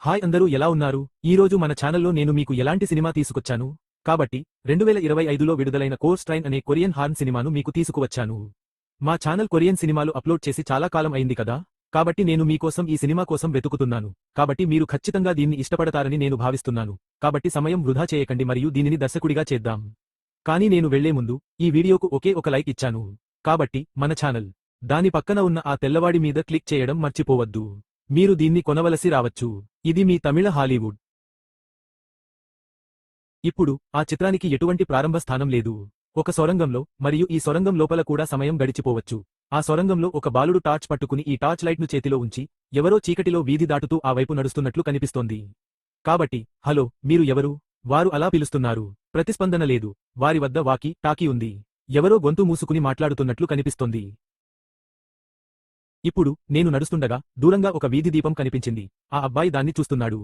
Hi అందరూ ఎలా ఉన్నారు? ఈరోజు మన ఛానల్లో నేను మీకు ఎలాంటి సినిమా తీసుకొచ్చాను? కాబట్టి 2025లో విడుదలైన కోర్స్ ట్రైన్ అనే కొరియన్ హారర్ సినిమాను మీకు తీసుకువచ్చాను. మా ఛానల్ కొరియన్ సినిమాలు అప్లోడ్ చేసి చాలా కాలం అయింది కదా, కాబట్టి నేను మీకోసం ఈ సినిమా కోసం వెతుకుతున్నాను. కాబట్టి మీరు ఖచ్చితంగా దీన్ని ఇష్టపడతారని నేను భావిస్తున్నాను. కాబట్టి సమయం వృధా చేయకండి మరియు దీనిని దర్శకుడిగా చేద్దాం. కానీ నేను వెళ్లే ముందు ఈ వీడియోకు ఒకే ఒక లైక్ ఇచ్చాను. కాబట్టి మన ఛానల్ దాని పక్కన ఉన్న ఆ తెల్లవాడి మీద క్లిక్ చేయడం మర్చిపోవద్దు. మీరు దీన్ని కొనవలసి రావచ్చు. ఇది మీ తమిళ హాలీవుడ్. ఇప్పుడు ఆ చిత్రానికి ఎటువంటి ప్రారంభ స్థానం లేదు. ఒక సొరంగంలో, మరియు ఈ సొరంగం లోపల కూడా సమయం గడిచిపోవచ్చు. ఆ సొరంగంలో ఒక బాలుడు టార్చ్ పట్టుకుని ఈ టార్చ్ లైట్ను చేతిలో ఉంచి ఎవరో చీకటిలో వీధి దాటుతూ ఆ వైపు నడుస్తున్నట్లు కనిపిస్తోంది. కాబట్టి హలో, మీరు ఎవరు? వారు అలా పిలుస్తున్నారు. ప్రతిస్పందన లేదు. వారి వద్ద వాకీ టాకీ ఉంది. ఎవరో గొంతు మూసుకుని మాట్లాడుతున్నట్లు కనిపిస్తోంది. ఇప్పుడు నేను నడుస్తుండగా దూరంగా ఒక వీధి దీపం కనిపించింది. ఆ అబ్బాయి దాన్ని చూస్తున్నాడు.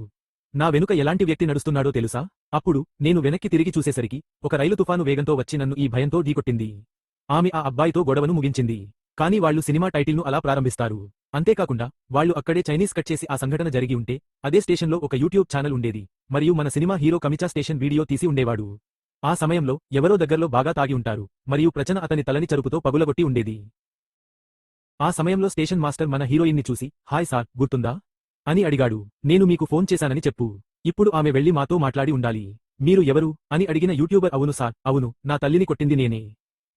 నా వెనుక ఎలాంటి వ్యక్తి నడుస్తున్నాడో తెలుసా? అప్పుడు నేను వెనక్కి తిరిగి చూసేసరికి ఒక రైలు తుఫాను వేగంతో వచ్చి నన్ను ఈ భయంతో ఢీకొట్టింది. ఆమె ఆ అబ్బాయితో గొడవను ముగించింది. కానీ వాళ్లు సినిమా టైటిల్ను అలా ప్రారంభిస్తారు. అంతేకాకుండా వాళ్లు అక్కడే చైనీస్ కట్ చేసి ఆ సంఘటన జరిగి ఉంటే అదే స్టేషన్లో ఒక యూట్యూబ్ ఛానల్ ఉండేది మరియు మన సినిమా హీరో కమిచా స్టేషన్ వీడియో తీసి ఉండేవాడు. ఆ సమయంలో ఎవరో దగ్గర్లో బాగా తాగి ఉంటారు మరియు ప్రచన అతని తలని చరుపుతో పగులగొట్టి ఉండేది. ఆ సమయంలో స్టేషన్ మాస్టర్ మన హీరోయిన్ని చూసి హాయ్ సార్, గుర్తుందా అని అడిగాడు. నేను మీకు ఫోన్ చేశానని చెప్పు. ఇప్పుడు ఆమె వెళ్లి మాతో మాట్లాడి ఉండాలి. మీరు ఎవరు అని అడిగిన యూట్యూబర్ అవును సార్, అవును, నా తల్లిని కొట్టింది నేనే.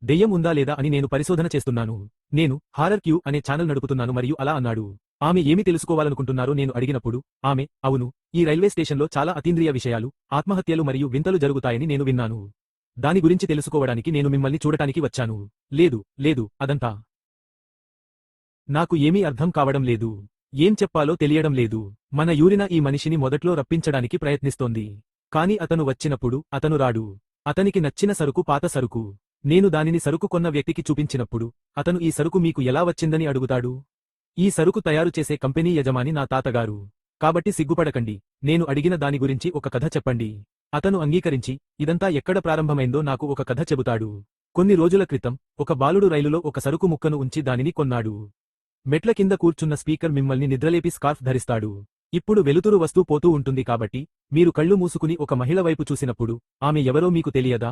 దెయ్యం ఉందా లేదా అని నేను పరిశోధన చేస్తున్నాను. నేను హారర్ క్యూ అనే ఛానల్ నడుపుతున్నాను మరియు అలా అన్నాడు. ఆమె ఏమి తెలుసుకోవాలనుకుంటున్నారో నేను అడిగినప్పుడు ఆమె అవును, ఈ రైల్వే స్టేషన్లో చాలా అతీంద్రియ విషయాలు, ఆత్మహత్యలు మరియు వింతలు జరుగుతాయని నేను విన్నాను. దాని గురించి తెలుసుకోవడానికి నేను మిమ్మల్ని చూడటానికి వచ్చాను. లేదు లేదు, అదంతా నాకు ఏమీ అర్థం కావడం లేదు. ఏం చెప్పాలో తెలియడం లేదు. మన యూరినా ఈ మనిషిని మొదట్లో రప్పించడానికి ప్రయత్నిస్తోంది. కాని అతను వచ్చినప్పుడు అతను రాడు. అతనికి నచ్చిన సరుకు పాత సరుకు. నేను దానిని సరుకు కొన్న వ్యక్తికి చూపించినప్పుడు అతను ఈ సరుకు మీకు ఎలా వచ్చిందని అడుగుతాడు. ఈ సరుకు తయారు చేసే కంపెనీ యజమాని నా తాతగారు. కాబట్టి సిగ్గుపడకండి, నేను అడిగిన దాని గురించి ఒక కథ చెప్పండి. అతను అంగీకరించి ఇదంతా ఎక్కడ ప్రారంభమైందో నాకు ఒక కథ చెబుతాడు. కొన్ని రోజుల క్రితం ఒక బాలుడు రైలులో ఒక సరుకు ముక్కను ఉంచి దానిని కొన్నాడు. మెట్ల కింద కూర్చున్న స్పీకర్ మిమ్మల్ని నిద్రలేపి స్కార్ఫ్ ధరిస్తాడు. ఇప్పుడు వెలుతురు వస్తూ పోతూ ఉంటుంది కాబట్టి మీరు కళ్ళు మూసుకుని ఒక మహిళ వైపు చూసినప్పుడు ఆమె ఎవరో మీకు తెలియదా?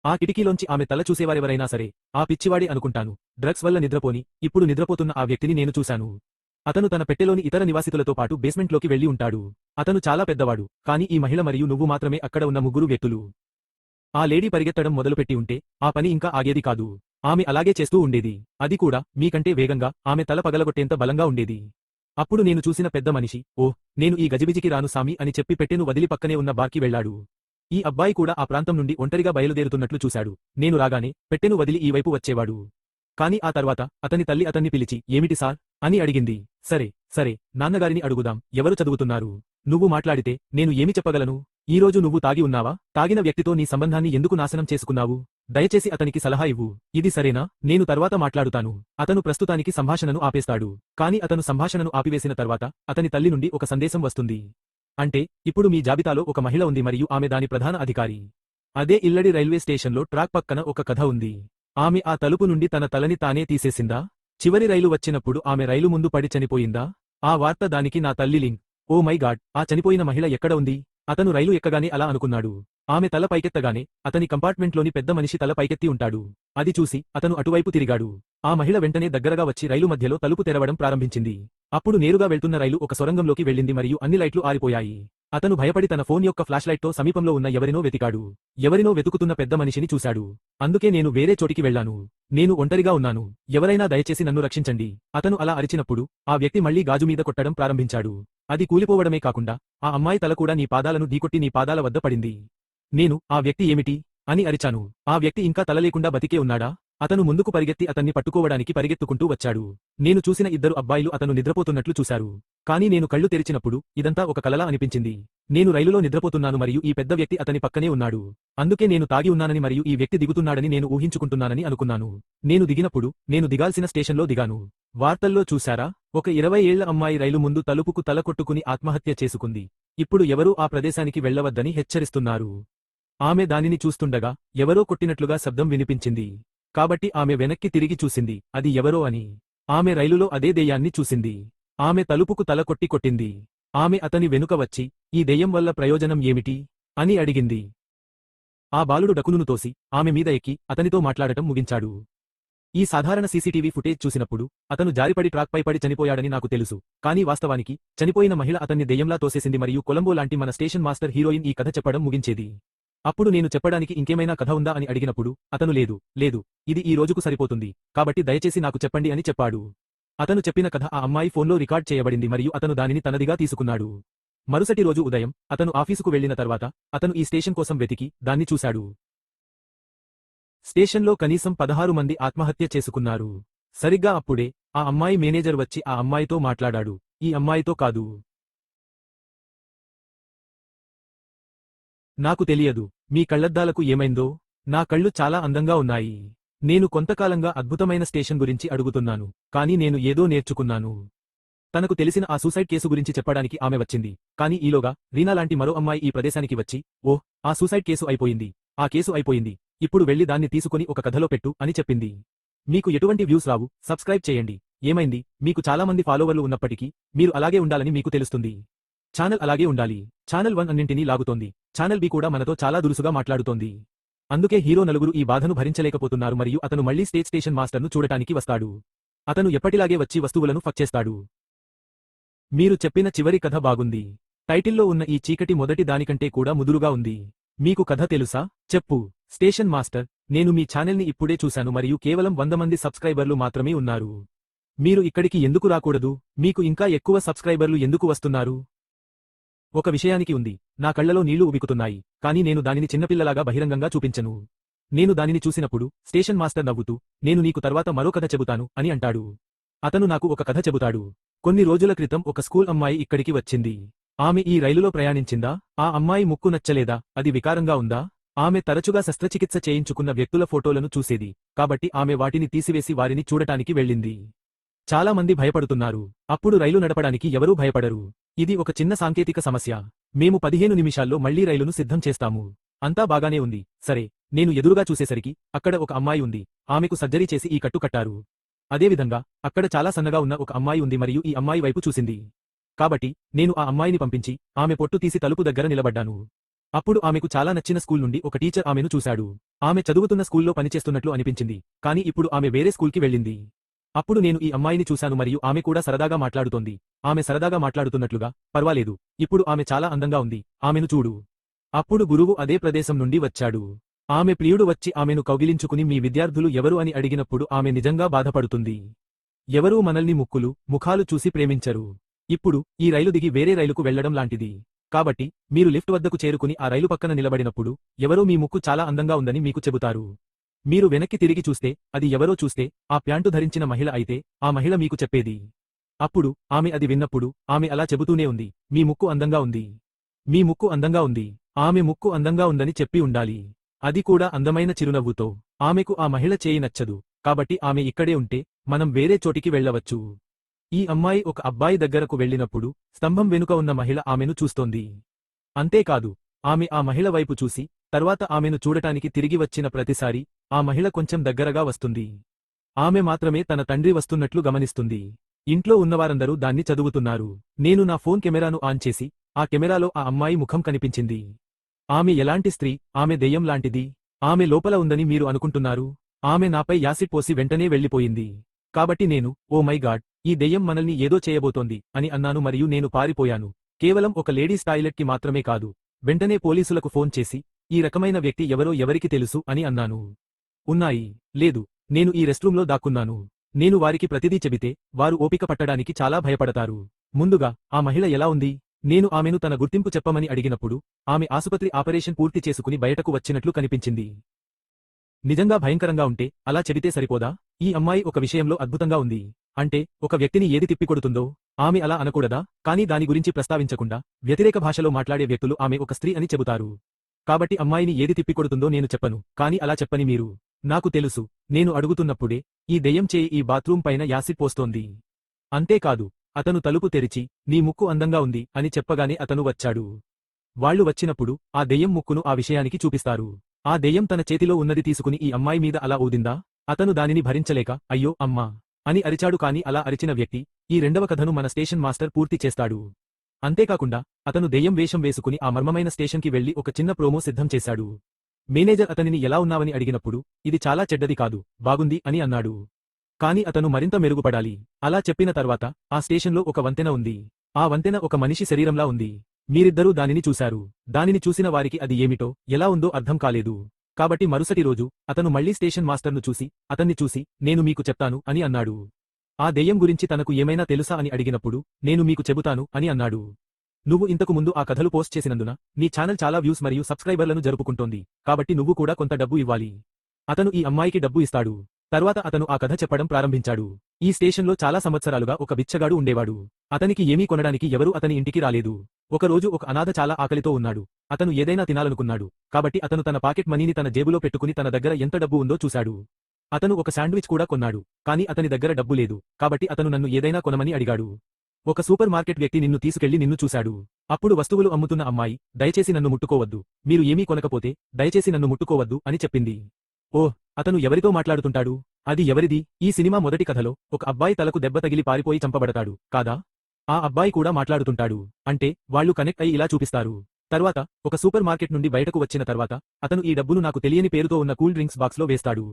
ఆ కిటికీలోంచి ఆమె తల చూసేవారెవరైనా సరే ఆ పిచ్చివాడే అనుకుంటాను. డ్రగ్స్ వల్ల నిద్రపోని ఇప్పుడు నిద్రపోతున్న ఆ వ్యక్తిని నేను చూశాను. అతను తన పెట్టెలోని ఇతర నివాసితులతో పాటు బేస్మెంట్లోకి వెళ్లి ఉంటాడు. అతను చాలా పెద్దవాడు, కానీ ఈ మహిళ మరియు నువ్వు మాత్రమే అక్కడ ఉన్న ముగ్గురు వ్యక్తులు. ఆ లేడీ పరిగెత్తడం మొదలుపెట్టి ఉంటే ఆ పని ఇంకా ఆగేది కాదు. ఆమె అలాగే చేస్తూ ఉండేది. అది కూడా మీకంటే వేగంగా, ఆమె తల పగలగొట్టేంత బలంగా ఉండేది. అప్పుడు నేను చూసిన పెద్ద మనిషి ఓహ్, నేను ఈ గజిబిజికి రాను సామి అని చెప్పి పెట్టెను వదిలి పక్కనే ఉన్న బార్కి వెళ్లాడు. ఈ అబ్బాయి కూడా ఆ ప్రాంతం నుండి ఒంటరిగా బయలుదేరుతున్నట్లు చూశాడు. నేను రాగానే పెట్టెను వదిలి ఈ వైపు వచ్చేవాడు. కాని ఆ తర్వాత అతని తల్లి అతన్ని పిలిచి ఏమిటి సార్ అని అడిగింది. సరే సరే, నాన్నగారిని అడుగుదాం. ఎవరు చదువుతున్నారు? నువ్వు మాట్లాడితే నేను ఏమి చెప్పగలను? ఈరోజు నువ్వు తాగి ఉన్నావా? తాగిన వ్యక్తితో నీ సంబంధాన్ని ఎందుకు నాశనం చేసుకున్నావు? దయచేసి అతనికి సలహా ఇవ్వు. ఇది సరేనా? నేను తర్వాత మాట్లాడుతాను. అతను ప్రస్తుతానికి సంభాషణను ఆపేస్తాడు. కాని అతను సంభాషణను ఆపివేసిన తర్వాత అతని తల్లి నుండి ఒక సందేశం వస్తుంది. అంటే ఇప్పుడు మీ జాబితాలో ఒక మహిళ ఉంది మరియు ఆమె దాని ప్రధాన అధికారి. అదే ఇల్లడి రైల్వే స్టేషన్లో ట్రాక్ పక్కన ఒక కథ ఉంది. ఆమె ఆ తలుపు నుండి తన తలని తానే తీసేసిందా? చివరి రైలు వచ్చినప్పుడు ఆమె రైలు ముందు పడి చనిపోయిందా? ఆ వార్త దానికి నా తల్లి లింక్. ఓ మై గాడ్, ఆ చనిపోయిన మహిళ ఎక్కడ ఉంది? అతను రైలు ఎక్కగానే అలా అనుకున్నాడు. ఆమె తల పైకెత్తగానే అతని కంపార్ట్మెంట్లోని పెద్ద మనిషి తల పైకెత్తి ఉంటాడు. అది చూసి అతను అటువైపు తిరిగాడు. ఆ మహిళ వెంటనే దగ్గరగా వచ్చి రైలు మధ్యలో తలుపు తెరవడం ప్రారంభించింది. అప్పుడు నేరుగా వెళ్తున్న రైలు ఒక సొరంగంలోకి వెళ్ళింది మరియు అన్ని లైట్లు ఆరిపోయాయి. అతను భయపడి తన ఫోన్ యొక్క ఫ్లాష్లైట్తో సమీపంలో ఉన్న ఎవరినో వెతికాడు. ఎవరినో వెతుకుతున్న పెద్ద మనిషిని చూశాడు. అందుకే నేను వేరే చోటికి వెళ్లాను. నేను ఒంటరిగా ఉన్నాను. ఎవరైనా దయచేసి నన్ను రక్షించండి. అతను అలా అరిచినప్పుడు ఆ వ్యక్తి మళ్లీ గాజు మీద కొట్టడం ప్రారంభించాడు. అది కూలిపోవడమే కాకుండా ఆ అమ్మాయి తల కూడా నీ పాదాలను ఢీకొట్టి నీ పాదాల వద్ద పడింది. నేను ఆ వ్యక్తి ఏమిటి అని అరిచాను. ఆ వ్యక్తి ఇంకా తల లేకుండా బతికే ఉన్నాడా? అతను ముందుకు పరిగెత్తి అతన్ని పట్టుకోవడానికి పరిగెత్తుకుంటూ వచ్చాడు. నేను చూసిన ఇద్దరు అబ్బాయిలు అతను నిద్రపోతున్నట్లు చూశారు. కానీ నేను కళ్ళు తెరిచినప్పుడు ఇదంతా ఒక కలలా అనిపించింది. నేను రైలులో నిద్రపోతున్నాను మరియు ఈ పెద్ద వ్యక్తి అతని పక్కనే ఉన్నాడు. అందుకే నేను తాగి ఉన్నానని మరియు ఈ వ్యక్తి దిగుతున్నాడని నేను ఊహించుకుంటున్నానని అనుకున్నాను. నేను దిగినప్పుడు నేను దిగాల్సిన స్టేషన్లో దిగాను. వార్తల్లో చూశారా? ఒక 20 ఏళ్ల అమ్మాయి రైలు ముందు తలుపుకు తల కొట్టుకుని ఆత్మహత్య చేసుకుంది. ఇప్పుడు ఎవరూ ఆ ప్రదేశానికి వెళ్లవద్దని హెచ్చరిస్తున్నారు. ఆమె దానిని చూస్తుండగా ఎవరో కొట్టినట్లుగా శబ్దం వినిపించింది. కాబట్టి ఆమె వెనక్కి తిరిగి చూసింది అది ఎవరో అని. ఆమె రైలులో అదే దెయ్యాన్ని చూసింది. ఆమె తలుపుకు తల కొట్టి కొట్టింది. ఆమె అతని వెనుక వచ్చి, ఈ దెయ్యం వల్ల ప్రయోజనం ఏమిటి? అని అడిగింది. ఆ బాలుడు డకునును తోసి, ఆమె మీద ఎక్కి, అతనితో మాట్లాడటం ముగించాడు. ఈ సాధారణ సీసీటీవీ ఫుటేజ్ చూసినప్పుడు, అతను జారిపడి ట్రాక్పై పడి చనిపోయాడని నాకు తెలుసు. కానీ వాస్తవానికి, చనిపోయిన మహిళ అతన్ని దెయ్యంలా తోసేసింది మరియు కొలంబో లాంటి మన స్టేషన్ మాస్టర్ హీరోయిన్ ఈ కథ చెప్పడం ముగించేది. అప్పుడు నేను చెప్పడానికి ఇంకేమైనా కథ ఉందా అని అడిగినప్పుడు, అతను లేదు, లేదు, ఇది ఈ రోజుకు సరిపోతుంది, కాబట్టి దయచేసి నాకు చెప్పండి అని చెప్పాడు. అతను చెప్పిన కథ ఆ అమ్మాయి ఫోన్లో రికార్డ్ చేయబడింది మరియు అతను దానిని తనదిగా తీసుకున్నాడు. మరుసటి రోజు ఉదయం, అతను ఆఫీసుకు వెళ్లిన తర్వాత, అతను ఈ స్టేషన్ కోసం వెతికి, దాన్ని చూశాడు. స్టేషన్లో కనీసం 16 మంది ఆత్మహత్య చేసుకున్నారు. సరిగ్గా అప్పుడే, ఆ అమ్మాయి మేనేజర్ వచ్చి ఆ అమ్మాయితో మాట్లాడాడు. ఈ అమ్మాయితో కాదు. నాకు తెలియదు, మీ కళ్లద్దాలకు ఏమైందో? నా కళ్ళు చాలా అందంగా ఉన్నాయి. నేను కొంతకాలంగా అద్భుతమైన స్టేషన్ గురించి అడుగుతున్నాను, కానీ నేను ఏదో నేర్చుకున్నాను. తనకు తెలిసిన ఆ సూసైడ్ కేసు గురించి చెప్పడానికి ఆమె వచ్చింది. కానీ ఈలోగా, రీనా లాంటి మరో అమ్మాయి ఈ ప్రదేశానికి వచ్చి, ఓహ్, ఆ సూసైడ్ కేసు అయిపోయింది. ఆ కేసు అయిపోయింది. ఇప్పుడు వెళ్లి దాన్ని తీసుకుని ఒక కథలో పెట్టు అని చెప్పింది. మీకు ఎటువంటి వ్యూస్ రావు, సబ్స్క్రైబ్ చేయండి. ఏమైంది, మీకు చాలామంది ఫాలోవర్లు ఉన్నప్పటికీ, మీరు అలాగే ఉండాలని మీకు తెలుస్తుంది. ఛానల్ అలాగే ఉండాలి. ఛానల్ 1 అన్నింటినీ లాగుతోంది. ఛానల్ బి కూడా మనతో చాలా దురుసుగా మాట్లాడుతోంది. అందుకే హీరో నలుగురు ఈ బాధను భరించలేకపోతున్నారు మరియు అతను మళ్లీ స్టేషన్ మాస్టర్ను చూడటానికి వస్తాడు. అతను ఎప్పటిలాగే వచ్చి వస్తువులను ఫక్ చేస్తాడు. మీరు చెప్పిన చివరి కథ బాగుంది. టైటిల్లో ఉన్న ఈ చీకటి మొదటి దానికంటే కూడా ముదురుగా ఉంది. మీకు కథ తెలుసా? చెప్పు. స్టేషన్ మాస్టర్, నేను మీ ఛానల్ని ఇప్పుడే చూశాను మరియు కేవలం 100 మంది సబ్స్క్రైబర్లు మాత్రమే ఉన్నారు. మీరు ఇక్కడికి ఎందుకు రాకూడదు? మీకు ఇంకా ఎక్కువ సబ్స్క్రైబర్లు ఎందుకు వస్తున్నారు? ఒక విషయానికి ఉంది. నా కళ్లలో నీళ్లు ఉబికుతున్నాయి, కానీ నేను దానిని చిన్నపిల్లలాగా బహిరంగంగా చూపించను. నేను దానిని చూసినప్పుడు, స్టేషన్ మాస్టర్ నవ్వుతూ, నేను నీకు తర్వాత మరో కథ చెబుతాను అని అంటాడు. అతను నాకు ఒక కథ చెబుతాడు. కొన్ని రోజుల క్రితం ఒక స్కూల్ అమ్మాయి ఇక్కడికి వచ్చింది. ఆమె ఈ రైలులో ప్రయాణించిందా? ఆ అమ్మాయి ముక్కు నచ్చలేదా? అది వికారంగా ఉందా? ఆమె తరచుగా శస్త్రచికిత్స చేయించుకున్న వ్యక్తుల ఫోటోలను చూసేది, కాబట్టి ఆమె వాటిని తీసివేసి వారిని చూడటానికి వెళ్ళింది. చాలా మంది భయపడుతున్నారు. అప్పుడు రైలు నడపడానికి ఎవరూ భయపడరు. ఇది ఒక చిన్న సాంకేతిక సమస్య. మేము 15 నిమిషాల్లో మళ్లీ రైలును సిద్ధం చేస్తాము. అంతా బాగానే ఉంది. సరే, నేను ఎదురుగా చూసేసరికి, అక్కడ ఒక అమ్మాయి ఉంది. ఆమెకు సర్జరీ చేసి ఈ కట్టు కట్టారు. అదేవిధంగా, అక్కడ చాలా సన్నగా ఉన్న ఒక అమ్మాయి ఉంది మరియు ఈ అమ్మాయి వైపు చూసింది. కాబట్టి, నేను ఆ అమ్మాయిని పంపించి, ఆమె పొట్టు తీసి తలుపు దగ్గర నిలబడ్డాను. అప్పుడు ఆమెకు చాలా నచ్చిన స్కూల్ నుండి ఒక టీచర్ ఆమెను చూశాడు. ఆమె చదువుతున్న స్కూల్లో పనిచేస్తున్నట్లు అనిపించింది, కానీ ఇప్పుడు ఆమె వేరే స్కూల్కి వెళ్ళింది. అప్పుడు నేను ఈ అమ్మాయిని చూశాను మరియు ఆమె కూడా సరదాగా మాట్లాడుతోంది. ఆమె సరదాగా మాట్లాడుతున్నట్లుగా, పర్వాలేదు, ఇప్పుడు ఆమె చాలా అందంగా ఉంది, ఆమెను చూడు. అప్పుడు గురువు అదే ప్రదేశం నుండి వచ్చాడు. ఆమె ప్రియుడు వచ్చి ఆమెను కౌగిలించుకుని మీ విద్యార్థులు ఎవరు అని అడిగినప్పుడు ఆమె నిజంగా బాధపడుతుంది. ఎవరూ మనల్ని ముఖాలు చూసి ప్రేమించరు. ఇప్పుడు, ఈ రైలు దిగి వేరే రైలుకు వెళ్లడం లాంటిది. కాబట్టి, మీరు లిఫ్ట్ వద్దకు చేరుకుని ఆ రైలు పక్కన నిలబడినప్పుడు, ఎవరో మీ ముక్కు చాలా అందంగా ఉందని మీకు చెబుతారు. మీరు వెనక్కి తిరిగి చూస్తే, అది ఎవరో చూస్తే, ఆ ప్యాంటు ధరించిన మహిళ అయితే, ఆ మహిళ మీకు చెప్పేది. అప్పుడు, ఆమె అది విన్నప్పుడు, ఆమె అలా చెబుతూనే ఉంది, మీ ముక్కు అందంగా ఉంది. మీ ముక్కు అందంగా ఉంది. ఆమె ముక్కు అందంగా ఉందని చెప్పి ఉండాలి. అది కూడా అందమైన చిరునవ్వుతో. ఆమెకు ఆ మహిళ చేయి నచ్చదు. కాబట్టి ఆమె ఇక్కడే ఉంటే, మనం వేరే చోటికి వెళ్లవచ్చు. ఈ అమ్మాయి ఒక అబ్బాయి దగ్గరకు వెళ్ళినప్పుడు, స్తంభం వెనుక ఉన్న మహిళ ఆమెను చూస్తోంది. అంతేకాదు, ఆమె ఆ మహిళ వైపు చూసి, తర్వాత ఆమెను చూడటానికి తిరిగి వచ్చిన ప్రతిసారీ, ఆ మహిళ కొంచెం దగ్గరగా వస్తుంది. ఆమె మాత్రమే తన తండ్రి వస్తున్నట్లు గమనిస్తుంది. ఇంట్లో ఉన్నవారందరూ దాన్ని చదువుతున్నారు. నేను నా ఫోన్ కెమెరాను ఆన్ చేసి, ఆ కెమెరాలో ఆ అమ్మాయి ముఖం కనిపించింది. ఆమె ఎలాంటి స్త్రీ? ఆమె దెయ్యం లాంటిది. ఆమె లోపల ఉందని మీరు అనుకుంటున్నారు? ఆమె నాపై యాసిడ్ పోసి వెంటనే వెళ్లిపోయింది. కాబట్టి నేను, ఓ మై గాడ్, ఈ దెయ్యం మనల్ని ఏదో చేయబోతోంది అని అన్నాను మరియు నేను పారిపోయాను. కేవలం ఒక లేడీస్ టాయిలెట్కి మాత్రమే కాదు. వెంటనే పోలీసులకు ఫోన్ చేసి, ఈ రకమైన వ్యక్తి ఎవరో ఎవరికి తెలుసు అని అన్నాను. ఉన్నాయి. లేదు, నేను ఈ రెస్ట్రూంలో దాక్కున్నాను. నేను వారికి ప్రతిదీ చెబితే, వారు ఓపిక పట్టడానికి చాలా భయపడతారు. ముందుగా, ఆ మహిళ ఎలా ఉంది? నేను ఆమెను తన గుర్తింపు చెప్పమని అడిగినప్పుడు, ఆమె ఆసుపత్రి ఆపరేషన్ పూర్తి చేసుకుని బయటకు వచ్చినట్లు కనిపించింది. నిజంగా భయంకరంగా ఉంటే, అలా చెబితే సరిపోదా? ఈ అమ్మాయి ఒక విషయంలో అద్భుతంగా ఉంది. అంటే, ఒక వ్యక్తిని ఏది తిప్పికొడుతుందో, ఆమె అలా అనకూడదా? కానీ దాని గురించి ప్రస్తావించకుండా, వ్యతిరేక భాషలో మాట్లాడే వ్యక్తులు ఆమె ఒక స్త్రీ అని చెబుతారు. కాబట్టి అమ్మాయిని ఏది తిప్పికొడుతుందో నేను చెప్పను, కానీ అలా చెప్పని మీరు. నాకు తెలుసు, నేను అడుగుతున్నప్పుడే, ఈ దెయ్యం చేయి ఈ బాత్రూం పైన యాసిడ్ పోస్తోంది. అంతేకాదు, అతను తలుపు తెరిచి, నీ ముక్కు అందంగా ఉంది అని చెప్పగానే అతను వచ్చాడు. వాళ్లు వచ్చినప్పుడు, ఆ దెయ్యం ముక్కును ఆ విషయానికి చూపిస్తారు. ఆ దెయ్యం తన చేతిలో ఉన్నది తీసుకుని ఈ అమ్మాయి మీద అలా ఊదిందా? అతను దానిని భరించలేక, అయ్యో అమ్మా అని అరిచాడు. కాని అలా అరిచిన వ్యక్తి, ఈ రెండవ కథను మన స్టేషన్ మాస్టర్ పూర్తి చేస్తాడు. అంతేకాకుండా అతను దెయ్యం వేషం వేసుకుని ఆ మర్మమైన స్టేషన్కి వెళ్లి ఒక చిన్న ప్రోమో సిద్ధం చేశాడు. మేనేజర్ అతనిని ఎలా ఉన్నావని అడిగినప్పుడు ఇది చాలా చెడ్డది కాదు, బాగుంది అని అన్నాడు. కాని అతను మరింత మెరుగుపడాలి. అలా చెప్పిన తర్వాత ఆ స్టేషన్లో ఒక వంతెన ఉంది. ఆ వంతెన ఒక మనిషి శరీరంలా ఉంది. మీరిద్దరూ దానిని చూశారు. దానిని చూసిన వారికి అది ఏమిటో, ఎలా ఉందో అర్థం కాలేదు. కాబట్టి మరుసటి రోజు అతను మళ్లీ స్టేషన్ మాస్టర్ను చూసి, అతన్ని చూసి, నేను మీకు చెప్తాను అని అన్నాడు. ఆ దెయ్యం గురించి తనకు ఏమైనా తెలుసా అని అడిగినప్పుడు, నేను మీకు చెబుతాను అని అన్నాడు. నువ్వు ఇంతకు ముందు ఆ కథలు పోస్ట్ చేసినందున నీ ఛానల్ చాలా వ్యూస్ మరియు సబ్స్క్రైబర్లను జరుపుకుంటోంది, కాబట్టి నువ్వు కూడా కొంత డబ్బు ఇవ్వాలి. అతను ఈ అమ్మాయికి డబ్బు ఇస్తాడు. తర్వాత అతను ఆ కథ చెప్పడం ప్రారంభించాడు. ఈ స్టేషన్లో చాలా సంవత్సరాలుగా ఒక బిచ్చగాడు ఉండేవాడు. అతనికి ఏమీ కొనడానికి ఎవరూ అతని ఇంటికి రాలేదు. ఒకరోజు ఒక అనాథ చాలా ఆకలితో ఉన్నాడు. అతను ఏదైనా తినాలనుకున్నాడు. కాబట్టి అతను తన పాకెట్ మనీని తన జేబులో పెట్టుకుని తన దగ్గర ఎంత డబ్బు ఉందో చూశాడు. అతను ఒక శాండ్విచ్ కూడా కొన్నాడు. కాని అతని దగ్గర డబ్బు లేదు. కాబట్టి అతను నన్ను ఏదైనా కొనమని అడిగాడు. ఒక సూపర్ మార్కెట్ వ్యక్తి నిన్ను తీసుకెళ్లి నిన్ను చూశాడు. అప్పుడు వస్తువులు అమ్ముతున్న అమ్మాయి, దయచేసి నన్ను ముట్టుకోవద్దు, మీరు ఏమీ కొనకపోతే దయచేసి నన్ను ముట్టుకోవద్దు అని చెప్పింది. ఓహ్, అతను ఎవరితో మాట్లాడుతుంటాడు? అది ఎవరిది? ఈ సినిమా మొదటి కథలో ఒక అబ్బాయి తలకు దెబ్బ తగిలి పారిపోయి చంపబడతాడు కాదా? ఆ అబ్బాయి కూడా మాట్లాడుతుంటాడు. అంటే వాళ్ళు కనెక్ట్ అయి ఇలా చూపిస్తారు. తర్వాత ఒక సూపర్ మార్కెట్ నుండి బయటకు వచ్చిన తర్వాత అతను ఈ డబ్బును నాకు తెలియని పేరుతో ఉన్న కూల్ డ్రింక్స్ బాక్స్లో వేస్తాడు.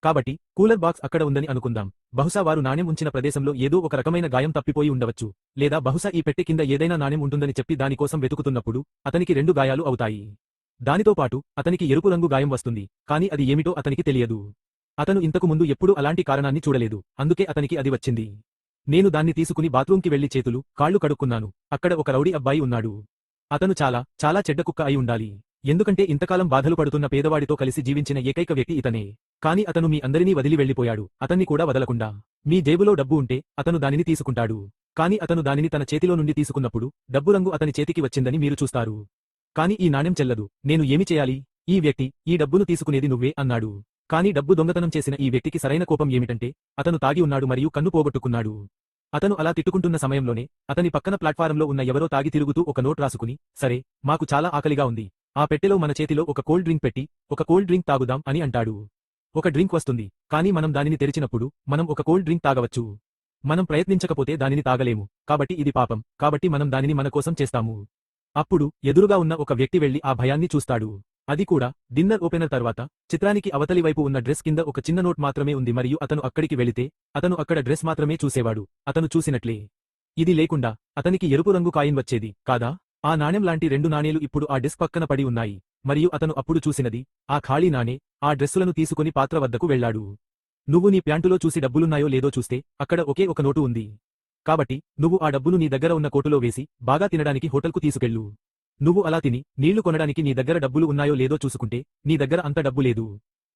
కాబట్టి కూలర్ బాక్స్ అక్కడ ఉందని అనుకుందాం. బహుశా వారు నాణెం ఉంచిన ప్రదేశంలో ఏదో ఒక రకమైన గాయం తప్పిపోయి ఉండవచ్చు. లేదా బహుశా ఈ పెట్టె కింద ఏదైనా నాణెం ఉంటుందని చెప్పి దానికోసం వెతుకుతున్నప్పుడు అతనికి 2 గాయాలు అవుతాయి. దానితో పాటు అతనికి ఎరుపు రంగు గాయం వస్తుంది. కాని అది ఏమిటో అతనికి తెలియదు. అతను ఇంతకు ముందు ఎప్పుడూ అలాంటి కారణాన్ని చూడలేదు. అందుకే అతనికి అది వచ్చింది. నేను దాన్ని తీసుకుని బాత్రూంకి వెళ్లి చేతులు, కాళ్లు కడుక్కున్నాను. అక్కడ ఒక రౌడీ అబ్బాయి ఉన్నాడు. అతను చాలా చాలా చెడ్డ కుక్క అయి ఉండాలి. ఎందుకంటే ఇంతకాలం బాధలు పడుతున్న పేదవాడితో కలిసి జీవించిన ఏకైక వ్యక్తి ఇతనే. కాని అతను మీ అందరినీ వదిలి వెళ్లిపోయాడు. అతన్ని కూడా వదలకుండా. మీ జేబులో డబ్బు ఉంటే అతను దానిని తీసుకుంటాడు. కాని అతను దానిని తన చేతిలో నుండి తీసుకున్నప్పుడు డబ్బు రంగు అతని చేతికి వచ్చిందని మీరు చూస్తారు. కాని ఈ నాణెం చెల్లదు. నేను ఏమి చేయాలి? ఈ వ్యక్తి, ఈ డబ్బును తీసుకునేది నువ్వే అన్నాడు. కాని డబ్బు దొంగతనం చేసిన ఈ వ్యక్తికి సరైన కోపం ఏమిటంటే అతను తాగి ఉన్నాడు మరియు కన్ను పోగొట్టుకున్నాడు. అతను అలా తిట్టుకుంటున్న సమయంలోనే అతని పక్కన ప్లాట్ఫారంలో ఉన్న ఎవరో తాగి తిరుగుతూ ఒక నోట్ రాసుకుని, సరే, మాకు చాలా ఆకలిగా ఉంది. ఆ పెట్టెలో మన చేతిలో ఒక కోల్డ్ డ్రింక్ పెట్టి ఒక కోల్డ్ డ్రింక్ తాగుదాం అని అంటాడు. ఒక డ్రింక్ వస్తుంది. కాని మనం దానిని తెరిచినప్పుడు మనం ఒక కోల్డ్ డ్రింక్ తాగవచ్చు. మనం ప్రయత్నించకపోతే దానిని తాగలేము. కాబట్టి ఇది పాపం. కాబట్టి మనం దానిని మన కోసం చేస్తాము. అప్పుడు ఎదురుగా ఉన్న ఒక వ్యక్తి వెళ్లి ఆ భయాన్ని చూస్తాడు. అది కూడా డిన్నర్ ఓపెనర్ తర్వాత చిత్రానికి అవతలి వైపు ఉన్న డ్రెస్ కింద ఒక చిన్న నోట్ మాత్రమే ఉంది మరియు అతను అక్కడికి వెళితే అతను అక్కడ డ్రెస్ మాత్రమే చూసేవాడు. అతను చూసినట్లే ఇది లేకుండా అతనికి ఎరుపు రంగు కాయిన్ వచ్చేది కాదా? ఆ నాణెం లాంటి 2 నాణేలు ఇప్పుడు ఆ డెస్క్ పక్కన పడి ఉన్నాయి. మరియు అతను అప్పుడు చూసినది ఆ ఖాళీ నాణే. ఆ డ్రెస్సులను తీసుకుని పాత్ర వద్దకు వెళ్లాడు. నువ్వు నీ ప్యాంటులో చూసి డబ్బులున్నాయో లేదో చూస్తే అక్కడ ఒకే ఒక నోటు ఉంది. కాబట్టి నువ్వు ఆ డబ్బును నీ దగ్గర ఉన్న కోటులో వేసి బాగా తినడానికి హోటల్కు తీసుకెళ్ళు. నువ్వు అలా తిని నీళ్లు కొనడానికి నీ దగ్గర డబ్బులు ఉన్నాయో లేదో చూసుకుంటే నీ దగ్గర అంత డబ్బు లేదు.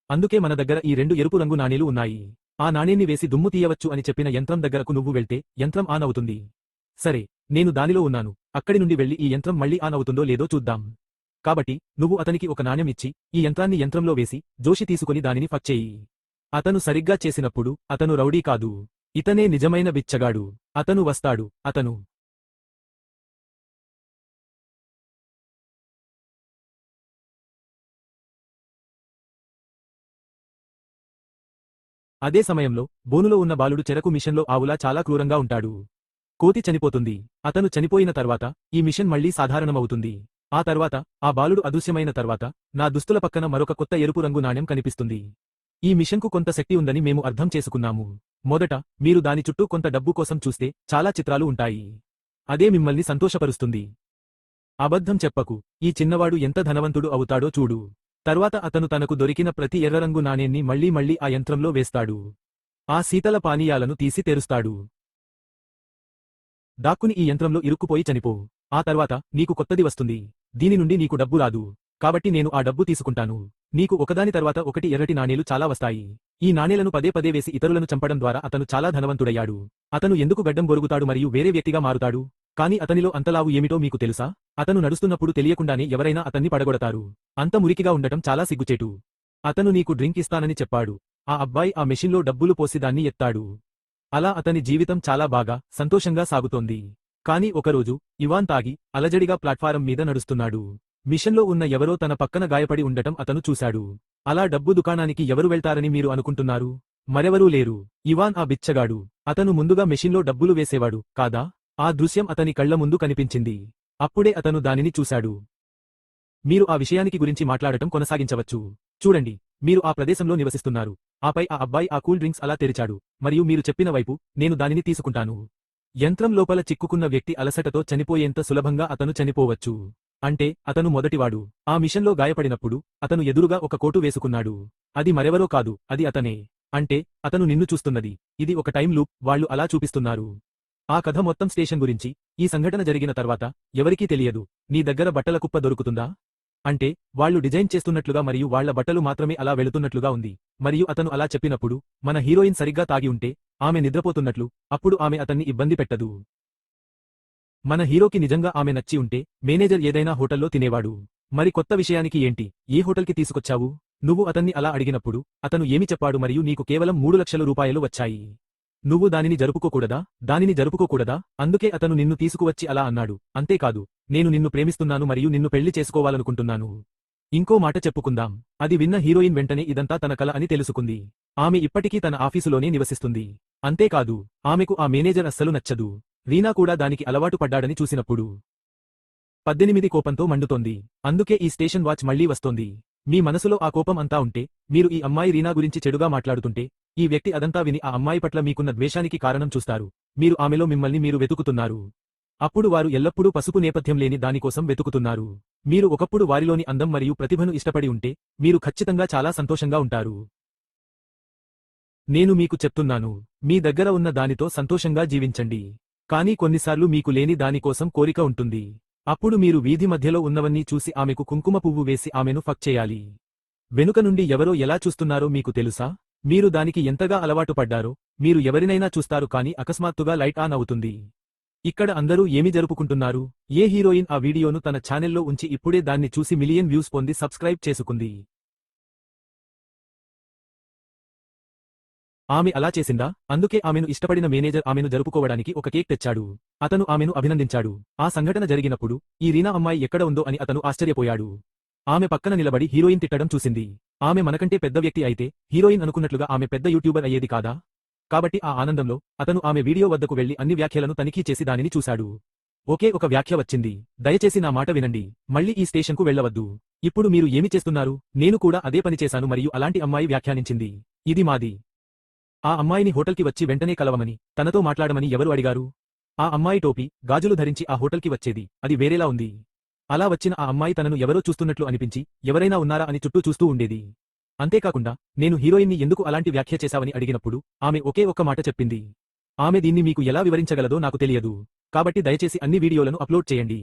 అందుకే మన దగ్గర ఈ 2 ఎరుపు రంగు నాణేలు ఉన్నాయి. ఆ నాణేన్ని వేసి దుమ్ము తీయవచ్చు అని చెప్పిన యంత్రం దగ్గరకు నువ్వు వెళ్తే యంత్రం ఆన్ అవుతుంది. సరే, నేను దానిలో ఉన్నాను. అక్కడి నుండి వెళ్లి ఈ యంత్రం మళ్లీ ఆన్ అవుతుందో లేదో చూద్దాం. కాబట్టి నువ్వు అతనికి ఒక నాణెం ఇచ్చి ఈ యంత్రాన్ని యంత్రంలో వేసి జోషి తీసుకుని దానిని ఫక్ చెయ్యి. అతను సరిగ్గా చేసినప్పుడు అతను రౌడీ కాదు. ఇతనే నిజమైన బిచ్చగాడు. అతను వస్తాడు. అతను అదే సమయంలో బోనులో ఉన్న బాలుడు చెరకు మిషన్లో ఆవులా చాలా క్రూరంగా ఉంటాడు. కోతి చనిపోతుంది. అతను చనిపోయిన తర్వాత ఈ మిషన్ మళ్లీ సాధారణమవుతుంది. ఆ తర్వాత ఆ బాలుడు అదృశ్యమైన తర్వాత నా దుస్తుల పక్కన మరొక కొత్త ఎరుపు రంగు నాణెం కనిపిస్తుంది. ఈ మిషన్కు కొంత శక్తి ఉందని మేము అర్థం చేసుకున్నాము. మొదట మీరు దాని చుట్టూ కొంత డబ్బు కోసం చూస్తే చాలా చిత్రాలు ఉంటాయి. అదే మిమ్మల్ని సంతోషపరుస్తుంది. అబద్ధం చెప్పకు. ఈ చిన్నవాడు ఎంత ధనవంతుడు అవుతాడో చూడు. తర్వాత అతను తనకు దొరికిన ప్రతి ఎర్రరంగు నాణేన్ని మళ్లీ మళ్లీ ఆ యంత్రంలో వేస్తాడు. ఆ శీతల పానీయాలను తీసి తెరుస్తాడు. దాక్కుని ఈ యంత్రంలో ఇరుక్కుపోయి చనిపో. ఆ తర్వాత నీకు కొత్తది వస్తుంది. దీని నుండి నీకు డబ్బు రాదు. కాబట్టి నేను ఆ డబ్బు తీసుకుంటాను. నీకు ఒకదాని తర్వాత ఒకటి ఎర్రటి నాణేలు చాలా వస్తాయి. ఈ నాణేలను పదే పదే వేసి ఇతరులను చంపడం ద్వారా అతను చాలా ధనవంతుడయ్యాడు. అతను ఎందుకు గడ్డం బొరుగుతాడు మరియు వేరే వ్యక్తిగా మారుతాడు? కాని అతనిలో అంతలావు ఏమిటో మీకు తెలుసా? అతను నడుస్తున్నప్పుడు తెలియకుండానే ఎవరైనా అతన్ని పడగొడతారు. అంత మురికిగా ఉండటం చాలా సిగ్గుచేటు. అతను నీకు డ్రింక్ ఇస్తానని చెప్పాడు. ఆ అబ్బాయి ఆ మెషిన్లో డబ్బులు పోసి దాన్ని ఎత్తాడు. అలా అతని జీవితం చాలా బాగా సంతోషంగా సాగుతోంది. కాని ఒకరోజు ఇవాన్ తాగి అలజడిగా ప్లాట్ఫారం మీద నడుస్తున్నాడు. మిషన్లో ఉన్న ఎవరో తన పక్కన గాయపడి ఉండటం అతను చూశాడు. అలా డబ్బు దుకాణానికి ఎవరు వెళ్తారని మీరు అనుకుంటున్నారు? మరెవరూ లేరు. ఇవాన్ ఆ బిచ్చగాడు. అతను ముందుగా మెషిన్లో డబ్బులు వేసేవాడు కాదా? ఆ దృశ్యం అతని కళ్ల ముందు కనిపించింది. అప్పుడే అతను దానిని చూశాడు. మీరు ఆ విషయానికి గురించి మాట్లాడటం కొనసాగించవచ్చు. చూడండి, మీరు ఆ ప్రదేశంలో నివసిస్తున్నారు. ఆపై ఆ అబ్బాయి ఆ కూల్ డ్రింక్స్ అలా తెరిచాడు, మరియు మీరు చెప్పిన వైపు, నేను దానిని తీసుకుంటాను. యంత్రం లోపల చిక్కుకున్న వ్యక్తి అలసటతో చనిపోయేంత సులభంగా అతను చనిపోవచ్చు. అంటే, అతను మొదటివాడు. ఆ మిషన్లో గాయపడినప్పుడు, అతను ఎదురుగా ఒక కోటు వేసుకున్నాడు. అది మరెవరో కాదు, అది అతనే. అంటే, అతను నిన్ను చూస్తున్నది. ఇది ఒక టైం లూప్, వాళ్ళు అలా చూపిస్తున్నారు. ఆ కథ మొత్తం స్టేషన్ గురించి. ఈ సంఘటన జరిగిన తర్వాత, ఎవరికీ తెలియదు. నీ దగ్గర బట్టల కుప్ప దొరుకుతుందా? అంటే, వాళ్ళు డిజైన్ చేస్తున్నట్లుగా మరియు వాళ్ళ బట్టలు మాత్రమే అలా వెళుతున్నట్లుగా ఉంది. మరియు అతను అలా చెప్పినప్పుడు, మన హీరోయిన్ సరిగ్గా తాగి ఉంటే, ఆమె నిద్రపోతున్నట్లు, అప్పుడు ఆమె అతన్ని ఇబ్బంది పెట్టదు. మన హీరోకి నిజంగా ఆమె నచ్చి ఉంటే, మేనేజర్ ఏదైనా హోటల్లో తినేవాడు. మరి కొత్త విషయానికి ఏంటి? ఏ హోటల్కి తీసుకొచ్చావు? నువ్వు అతన్ని అలా అడిగినప్పుడు, అతను ఏమి చెప్పాడు మరియు నీకు కేవలం 3,00,000 రూపాయలు వచ్చాయి. నువ్వు దానిని జరుపుకోకూడదా? దానిని జరుపుకోకూడదా? అందుకే అతను నిన్ను తీసుకువచ్చి అలా అన్నాడు. అంతేకాదు, నేను నిన్ను ప్రేమిస్తున్నాను మరియు నిన్ను పెళ్లి చేసుకోవాలనుకుంటున్నాను. ఇంకో మాట చెప్పుకుందాం. అది విన్న హీరోయిన్ వెంటనే ఇదంతా తన కల అని తెలుసుకుంది. ఆమె ఇప్పటికీ తన ఆఫీసులోనే నివసిస్తుంది. అంతేకాదు, ఆమెకు ఆ మేనేజర్ అస్సలు నచ్చదు. రీనా కూడా దానికి అలవాటు పడ్డాడని చూసినప్పుడు 18 కోపంతో మండుతోంది. అందుకే ఈ స్టేషన్ వాచ్ మళ్లీ వస్తోంది. మీ మనసులో ఆ కోపం అంతా ఉంటే, మీరు ఈ అమ్మాయి రీనా గురించి చెడుగా మాట్లాడుతుంటే, ఈ వ్యక్తి అదంతా విని ఆ అమ్మాయి పట్ల మీకున్న ద్వేషానికి కారణం చూస్తారు. మీరు ఆమెలో మిమ్మల్ని మీరు వెతుకుతున్నారు. అప్పుడు వారు ఎల్లప్పుడూ పసుపు నేపథ్యం లేని దానికోసం వెతుకుతున్నారు. మీరు ఒకప్పుడు వారిలోని అందం మరియు ప్రతిభను ఇష్టపడి ఉంటే, మీరు ఖచ్చితంగా చాలా సంతోషంగా ఉంటారు. నేను మీకు చెప్తున్నాను, మీ దగ్గర ఉన్న దానితో సంతోషంగా జీవించండి. కానీ కొన్నిసార్లు మీకు లేని దానికోసం కోరిక ఉంటుంది. అప్పుడు మీరు వీధి మధ్యలో ఉన్నవన్నీ చూసి ఆమెకు కుంకుమ పువ్వు వేసి ఆమెను ఫక్ చేయాలి. వెనుక నుండి ఎవరో ఎలా చూస్తున్నారో మీకు తెలుసా? మీరు దానికి ఎంతగా అలవాటు పడ్డారో, మీరు ఎవరినైనా చూస్తారు కానీ అకస్మాత్తుగా లైట్ ఆన్ అవుతుంది. ఇక్కడ అందరూ ఏమి జరుపుకుంటున్నారు? ఏ హీరోయిన్ ఆ వీడియోను తన ఛానెల్లో ఉంచి ఇప్పుడే దాన్ని చూసి మిలియన్ వ్యూస్ పొంది సబ్స్క్రైబ్ చేసుకుంది? ఆమె అలా చేసిందా? అందుకే ఆమెను ఇష్టపడిన మేనేజర్ ఆమెను జరుపుకోవడానికి ఒక కేక్ తెచ్చాడు. అతను ఆమెను అభినందించాడు. ఆ సంఘటన జరిగినప్పుడు, ఈ రీనా అమ్మాయి ఎక్కడ ఉందో అని అతను ఆశ్చర్యపోయాడు. ఆమె పక్కన నిలబడి హీరోయిన్ తిట్టడం చూసింది. ఆమె మనకంటే పెద్ద వ్యక్తి అయితే, హీరోయిన్ అనుకున్నట్లుగా ఆమె పెద్ద యూట్యూబర్ అయ్యేది కాదా? కాబట్టి ఆ ఆనందంలో, అతను ఆమె వీడియో వద్దకు వెళ్లి అన్ని వ్యాఖ్యలను తనిఖీ చేసి దానిని చూశాడు. ఒకే ఒక వ్యాఖ్య వచ్చింది. దయచేసి నా మాట వినండి. మళ్ళీ ఈ స్టేషన్కు వెళ్లవద్దు. ఇప్పుడు మీరు ఏమి చేస్తున్నారు? నేను కూడా అదే పని చేశాను మరియు అలాంటి అమ్మాయి వ్యాఖ్యానించింది. ఇది మాది. ఆ అమ్మాయిని హోటల్కి వచ్చి వెంటనే కలవమని, తనతో మాట్లాడమని ఎవరు అడిగారు? ఆ అమ్మాయి టోపీ, గాజులు ధరించి ఆ హోటల్కి వచ్చేది. అది వేరేలా ఉంది. అలా వచ్చిన ఆ అమ్మాయి తనను ఎవరో చూస్తున్నట్లు అనిపించి, ఎవరైనా ఉన్నారా అని చుట్టూ చూస్తూ ఉండేది. అంతేకాకుండా, నేను హీరోయిన్ని ఎందుకు అలాంటి వ్యాఖ్య చేశావని అడిగినప్పుడు, ఆమె ఒకే ఒక్క మాట చెప్పింది. ఆమె దీన్ని మీకు ఎలా వివరించగలదో నాకు తెలియదు. కాబట్టి దయచేసి అన్ని వీడియోలను అప్లోడ్ చేయండి.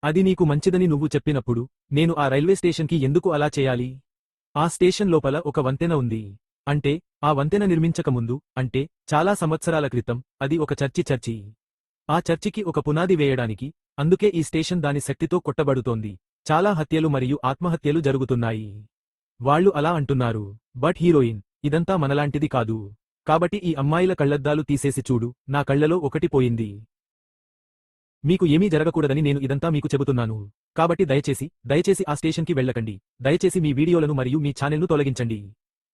అది నీకు మంచిదని నువ్వు చెప్పినప్పుడు, నేను ఆ రైల్వే స్టేషన్కి ఎందుకు అలా చేయాలి? ఆ స్టేషన్ లోపల ఒక వంతెన ఉంది. అంటే, ఆ వంతెన నిర్మించకముందు, అంటే, చాలా సంవత్సరాల క్రితం, అది ఒక చర్చి. ఆ చర్చికి ఒక పునాది వేయడానికి, అందుకే ఈ స్టేషన్ దాని శక్తితో కొట్టబడుతోంది. చాలా హత్యలు మరియు ఆత్మహత్యలు జరుగుతున్నాయి. వాళ్ళు అలా అంటున్నారు. బట్ హీరోయిన్, ఇదంతా మనలాంటిది కాదు. కాబట్టి ఈ అమ్మాయిల కళ్లద్దాలు తీసేసి చూడు, నా కళ్లలో ఒకటి పోయింది. మీకు ఏమీ జరగకూడదని నేను ఇదంతా మీకు చెబుతున్నాను. కాబట్టి దయచేసి ఆ స్టేషన్కి వెళ్ళకండి. దయచేసి మీ వీడియోలను మరియు మీ ఛానెల్ను తొలగించండి.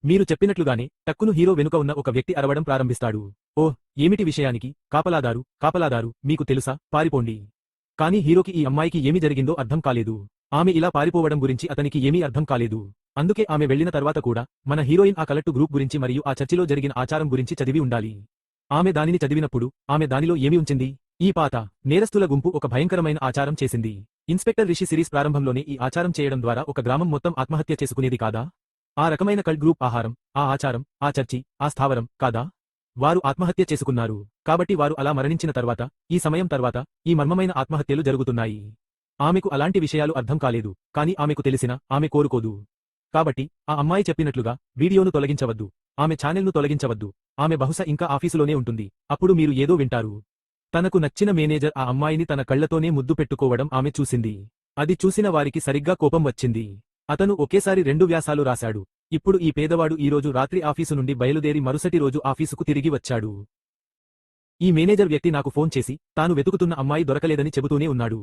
మీరు చెప్పినట్లుగానే, టక్కును హీరో వెనుక ఉన్న ఒక వ్యక్తి అరవడం ప్రారంభిస్తాడు. ఓహ్, ఏమిటి విషయానికి? కాపలాదారు, మీకు తెలుసా, పారిపోండి. కానీ హీరోకి ఈ అమ్మాయికి ఏమి జరిగిందో అర్థం కాలేదు. ఆమె ఇలా పారిపోవడం గురించి అతనికి ఏమీ అర్థం కాలేదు. అందుకే ఆమె వెళ్లిన తర్వాత కూడా, మన హీరోయిన్ ఆ కలెక్టు గ్రూప్ గురించి మరియు ఆ చర్చిలో జరిగిన ఆచారం గురించి చదివి ఉండాలి. ఆమె దానిని చదివినప్పుడు, ఆమె దానిలో ఏమి ఉంచింది? ఈ పాత, నేరస్తుల గుంపు ఒక భయంకరమైన ఆచారం చేసింది. ఇన్స్పెక్టర్ రిషి సిరీస్ ప్రారంభంలోనే ఈ ఆచారం చేయడం ద్వారా ఒక గ్రామం మొత్తం ఆత్మహత్య చేసుకునేది కాదా? ఆ రకమైన కల్ట్ గ్రూప్ ఆహారం, ఆ ఆచారం, ఆ చర్చి, ఆ స్థావరం, కాదా? వారు ఆత్మహత్య చేసుకున్నారు. కాబట్టి వారు అలా మరణించిన తర్వాత, ఈ సమయం తర్వాత, ఈ మర్మమైన ఆత్మహత్యలు జరుగుతున్నాయి. ఆమెకు అలాంటి విషయాలు అర్థం కాలేదు, కానీ ఆమెకు తెలిసినా, ఆమె కోరుకోదు. కాబట్టి, ఆ అమ్మాయి చెప్పినట్లుగా, వీడియోను తొలగించవద్దు. ఆమె ఛానెల్ను తొలగించవద్దు. ఆమె బహుశా ఇంకా ఆఫీసులోనే ఉంటుంది. అప్పుడు మీరు ఏదో వింటారు. తనకు నచ్చిన మేనేజర్ ఆ అమ్మాయిని తన కళ్లతోనే ముద్దు పెట్టుకోవడం ఆమె చూసింది. అది చూసిన వారికి సరిగ్గా కోపం వచ్చింది. అతను ఒకేసారి 2 వ్యాసాలు రాశాడు. ఇప్పుడు ఈ పేదవాడు ఈరోజు రాత్రి ఆఫీసు నుండి బయలుదేరి మరుసటి రోజు ఆఫీసుకు తిరిగి వచ్చాడు. ఈ మేనేజర్ వ్యక్తి నాకు ఫోన్ చేసి, తాను వెతుకుతున్న అమ్మాయి దొరకలేదని చెబుతూనే ఉన్నాడు.